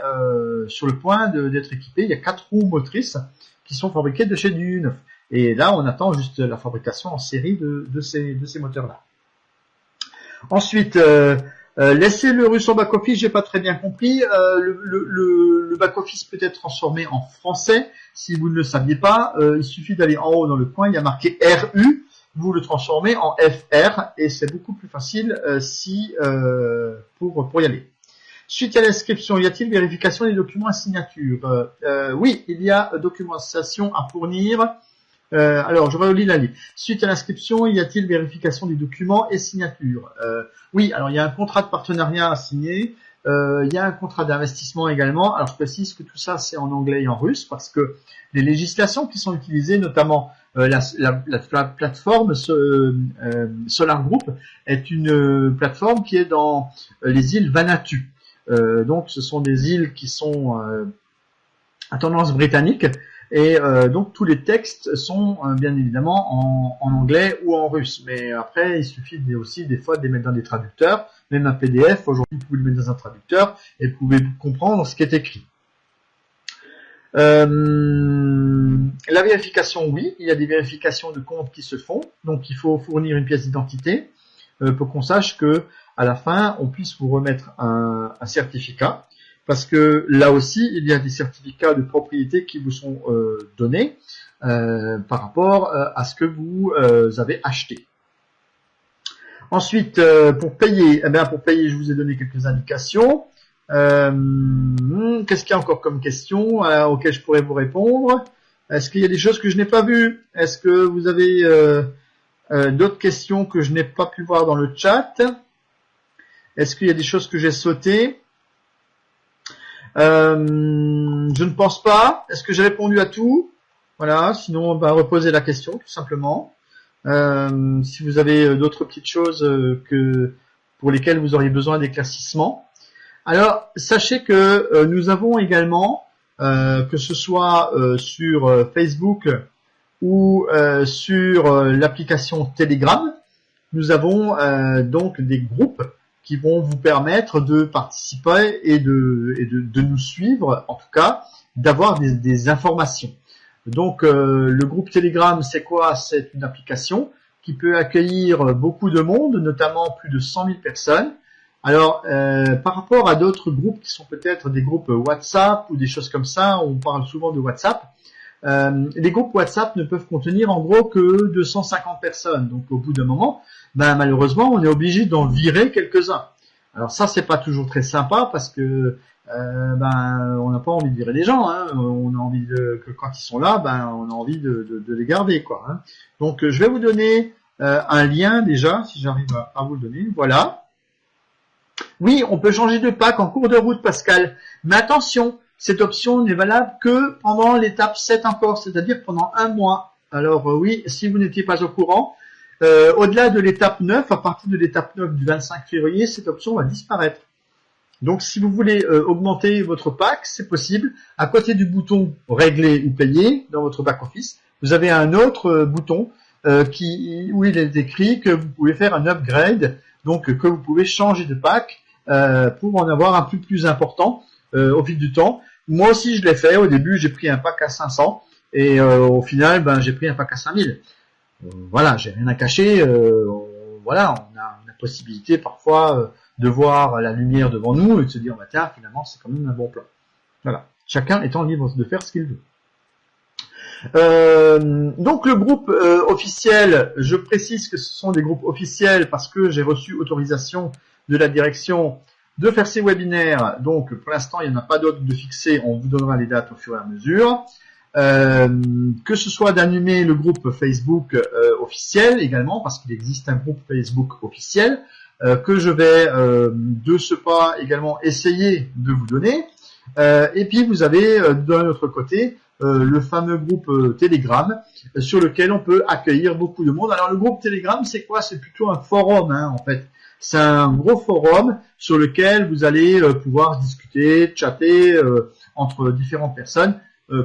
sur le point d'être équipée. Il y a 4 roues motrices qui sont fabriquées de chez du neuf. Et là, on attend juste la fabrication en série de ces moteurs-là. Ensuite, laisser le russe en back-office, j'ai pas très bien compris. Le back-office peut être transformé en français. Si vous ne le saviez pas, il suffit d'aller en haut dans le coin, il y a marqué RU. Vous le transformez en FR et c'est beaucoup plus facile pour y aller. Suite à l'inscription, y a-t-il vérification des documents à signature? Oui, il y a documentation à fournir. Alors, je relis la liste. Suite à l'inscription, y a-t-il vérification des documents et signature? Oui, alors il y a un contrat de partenariat à signer. Il y a un contrat d'investissement également. Alors, je précise que tout ça, c'est en anglais et en russe parce que les législations qui sont utilisées, notamment la plateforme Solar Group, est une plateforme qui est dans les îles Vanuatu. Donc, ce sont des îles qui sont à tendance britannique. Et donc tous les textes sont bien évidemment en anglais ou en russe. Mais après, il suffit aussi des fois de les mettre dans des traducteurs. Même un PDF, aujourd'hui, vous pouvez le mettre dans un traducteur et vous pouvez comprendre ce qui est écrit. La vérification, oui, il y a des vérifications de compte qui se font. Donc il faut fournir une pièce d'identité pour qu'on sache que à la fin, on puisse vous remettre un certificat. Parce que là aussi, il y a des certificats de propriété qui vous sont donnés par rapport à ce que vous avez acheté. Ensuite, pour payer, je vous ai donné quelques indications. Qu'est-ce qu'il y a encore comme question auxquelles je pourrais vous répondre? Est-ce qu'il y a des choses que je n'ai pas vues? Est-ce que vous avez d'autres questions que je n'ai pas pu voir dans le chat? Est-ce qu'il y a des choses que j'ai sautées? Je ne pense pas. Est-ce que j'ai répondu à tout? Voilà, sinon on va reposer la question tout simplement. Si vous avez d'autres petites choses pour lesquelles vous auriez besoin d'éclaircissement. Alors, sachez que nous avons également, que ce soit sur Facebook ou sur l'application Telegram, nous avons donc des groupes qui vont vous permettre de participer et de nous suivre, en tout cas, d'avoir des informations. Donc, le groupe Telegram, c'est quoi? C'est une application qui peut accueillir beaucoup de monde, notamment plus de 100 000 personnes. Alors, par rapport à d'autres groupes qui sont peut-être des groupes WhatsApp ou des choses comme ça, on parle souvent de WhatsApp, les groupes WhatsApp ne peuvent contenir en gros que 250 personnes. Donc, au bout d'un moment, malheureusement, on est obligé d'en virer quelques-uns. Alors ça, c'est pas toujours très sympa parce que on n'a pas envie de virer les gens. Hein. On a envie que quand ils sont là, on a envie de les garder, quoi. Hein. Donc, je vais vous donner un lien déjà, si j'arrive à vous le donner. Voilà. Oui, on peut changer de pack en cours de route, Pascal. Mais attention, cette option n'est valable que pendant l'étape 7 encore, c'est-à-dire pendant un mois. Alors oui, si vous n'étiez pas au courant, au-delà de l'étape 9, à partir de l'étape 9 du 25 février, cette option va disparaître. Donc si vous voulez augmenter votre pack, c'est possible. À côté du bouton régler ou payer dans votre back-office, vous avez un autre bouton où il est écrit que vous pouvez faire un upgrade, donc que vous pouvez changer de pack pour en avoir un peu plus important au fil du temps. Moi aussi je l'ai fait. Au début j'ai pris un pack à 500 et au final j'ai pris un pack à 5000. Voilà, j'ai rien à cacher. Voilà, on a la possibilité parfois de voir la lumière devant nous et de se dire tiens, finalement c'est quand même un bon plan. Voilà, chacun étant libre de faire ce qu'il veut. Donc le groupe officiel, je précise que ce sont des groupes officiels parce que j'ai reçu autorisation de la direction de faire ces webinaires. Donc pour l'instant il n'y en a pas d'autres de fixés, on vous donnera les dates au fur et à mesure. Que ce soit d'animer le groupe Facebook officiel également, parce qu'il existe un groupe Facebook officiel que je vais de ce pas également essayer de vous donner. Et puis vous avez d'un autre côté le fameux groupe Telegram sur lequel on peut accueillir beaucoup de monde. Alors le groupe Telegram c'est quoi? C'est plutôt un forum en fait. C'est un gros forum sur lequel vous allez pouvoir discuter, chatter entre différentes personnes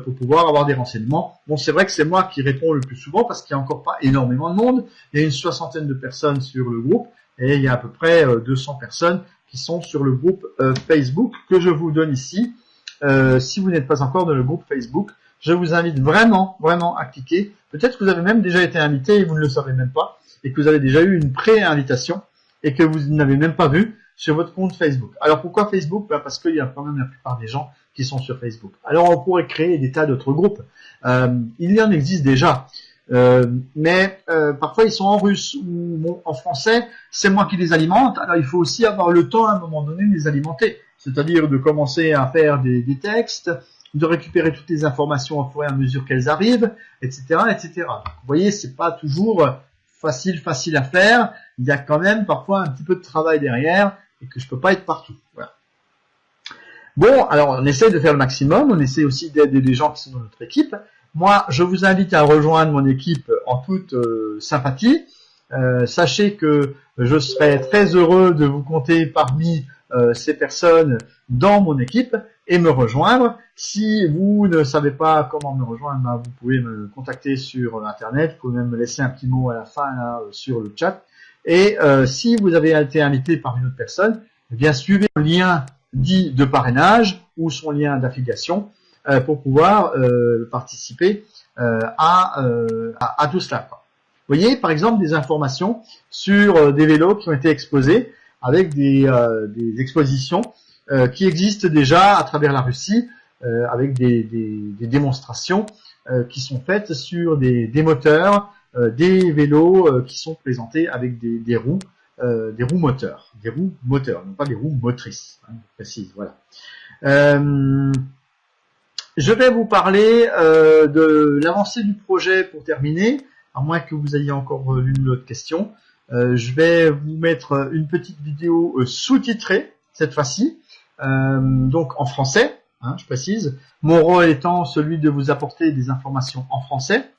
pour pouvoir avoir des renseignements. Bon, c'est vrai que c'est moi qui réponds le plus souvent parce qu'il n'y a encore pas énormément de monde. Il y a une 60aine de personnes sur le groupe et il y a à peu près 200 personnes qui sont sur le groupe Facebook que je vous donne ici. Si vous n'êtes pas encore dans le groupe Facebook, je vous invite vraiment à cliquer. Peut-être que vous avez même déjà été invité et vous ne le savez même pas, et que vous avez déjà eu une pré-invitation et que vous n'avez même pas vu sur votre compte Facebook. Alors pourquoi Facebook? Parce qu'il y a quand même la plupart des gens qui sont sur Facebook. Alors on pourrait créer des tas d'autres groupes. Il y en existe déjà. Mais parfois ils sont en russe ou en français, c'est moi qui les alimente. Alors il faut aussi avoir le temps à un moment donné de les alimenter, c'est-à-dire de commencer à faire des textes, de récupérer toutes les informations au fur et à mesure qu'elles arrivent, etc., etc. Donc, vous voyez, c'est pas toujours facile à faire. Il y a quand même parfois un petit peu de travail derrière et que je peux pas être partout. Voilà. Bon, alors on essaie de faire le maximum. On essaie aussi d'aider des gens qui sont dans notre équipe. Moi, je vous invite à rejoindre mon équipe en toute sympathie. Sachez que je serai très heureux de vous compter parmi ces personnes dans mon équipe et me rejoindre. Si vous ne savez pas comment me rejoindre, vous pouvez me contacter sur Internet. Vous pouvez même me laisser un petit mot à la fin là, sur le chat. Et si vous avez été invité par une autre personne, eh bien suivez le lien dit de parrainage ou son lien d'affiliation pour pouvoir participer à tout cela. Vous voyez, par exemple, des informations sur des vélos qui ont été exposés avec des expositions qui existent déjà à travers la Russie avec des démonstrations qui sont faites sur des moteurs, des vélos qui sont présentés avec des roues moteurs, non pas des roues motrices, je précise, voilà. Je vais vous parler de l'avancée du projet pour terminer, à moins que vous ayez encore l'une ou l'autre question. Je vais vous mettre une petite vidéo sous-titrée cette fois-ci, donc en français, je précise, mon rôle étant celui de vous apporter des informations en français.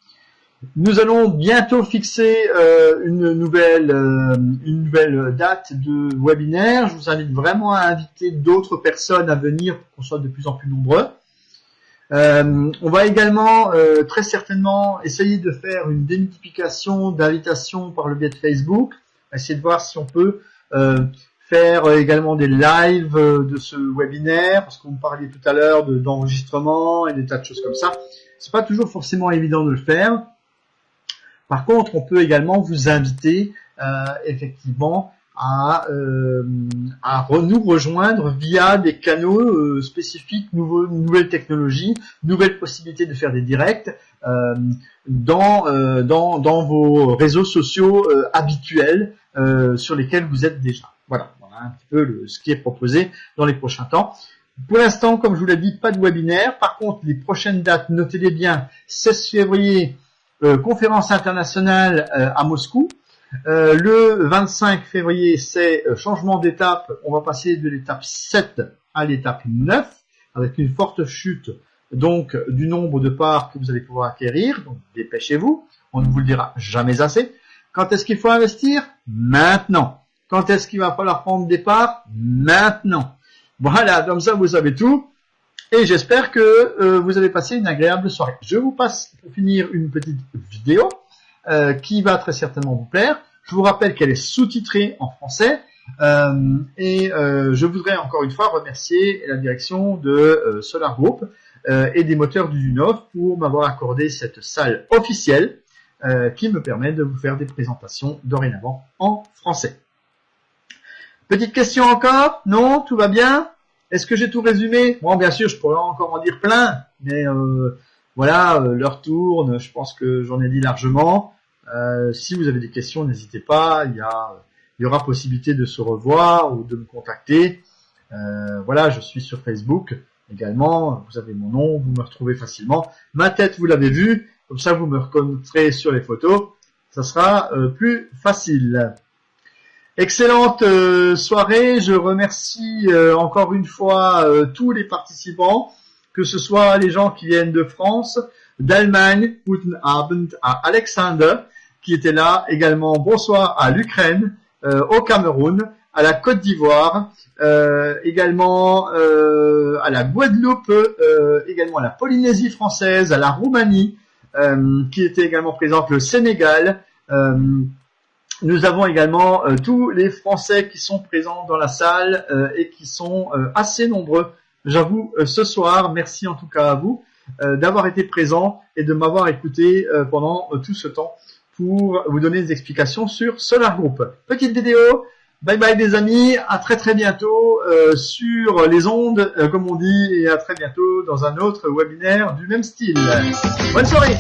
Nous allons bientôt fixer une nouvelle date de webinaire. Je vous invite vraiment à inviter d'autres personnes à venir pour qu'on soit de plus en plus nombreux. On va également très certainement essayer de faire une démultiplication d'invitations par le biais de Facebook. Essayer de voir si on peut faire également des lives de ce webinaire, parce qu'on me parlait tout à l'heure d'enregistrement et des tas de choses comme ça. C'est pas toujours forcément évident de le faire. Par contre, on peut également vous inviter effectivement à nous rejoindre via des canaux spécifiques, nouvelles technologies, nouvelles possibilités de faire des directs dans vos réseaux sociaux habituels sur lesquels vous êtes déjà. Voilà un petit peu ce qui est proposé dans les prochains temps. Pour l'instant, comme je vous l'ai dit, pas de webinaire. Par contre, les prochaines dates, notez-les bien, 16 février, conférence internationale à Moscou. Le 25 février, c'est changement d'étape. On va passer de l'étape 7 à l'étape 9, avec une forte chute donc du nombre de parts que vous allez pouvoir acquérir. Donc dépêchez-vous, on ne vous le dira jamais assez. Quand est-ce qu'il faut investir? Maintenant. Quand est-ce qu'il va falloir prendre des parts? Maintenant. Voilà, comme ça vous savez tout. Et j'espère que vous avez passé une agréable soirée. Je vous passe pour finir une petite vidéo qui va très certainement vous plaire. Je vous rappelle qu'elle est sous-titrée en français. Je voudrais encore une fois remercier la direction de Solar Group et des moteurs du Dunov pour m'avoir accordé cette salle officielle qui me permet de vous faire des présentations dorénavant en français. Petite question encore? Non? Tout va bien? Est-ce que j'ai tout résumé? Bon, bien sûr, je pourrais encore en dire plein, mais voilà, l'heure tourne, je pense que j'en ai dit largement. Si vous avez des questions, n'hésitez pas, il y aura possibilité de se revoir ou de me contacter. Voilà, je suis sur Facebook également, vous avez mon nom, vous me retrouvez facilement. Ma tête, vous l'avez vue, comme ça vous me reconnaîtrez sur les photos, ça sera plus facile. Excellente soirée, je remercie encore une fois tous les participants, que ce soit les gens qui viennent de France, d'Allemagne, Guten Abend à Alexander, qui était là, également bonsoir à l'Ukraine, au Cameroun, à la Côte d'Ivoire, également à la Guadeloupe, également à la Polynésie française, à la Roumanie, qui était également présente, le Sénégal. Nous avons également tous les Français qui sont présents dans la salle et qui sont assez nombreux, j'avoue, ce soir. Merci en tout cas à vous d'avoir été présents et de m'avoir écouté pendant tout ce temps pour vous donner des explications sur Solar Group. Petite vidéo, bye bye des amis, à très très bientôt sur les ondes, comme on dit, et à très bientôt dans un autre webinaire du même style. Bonne soirée.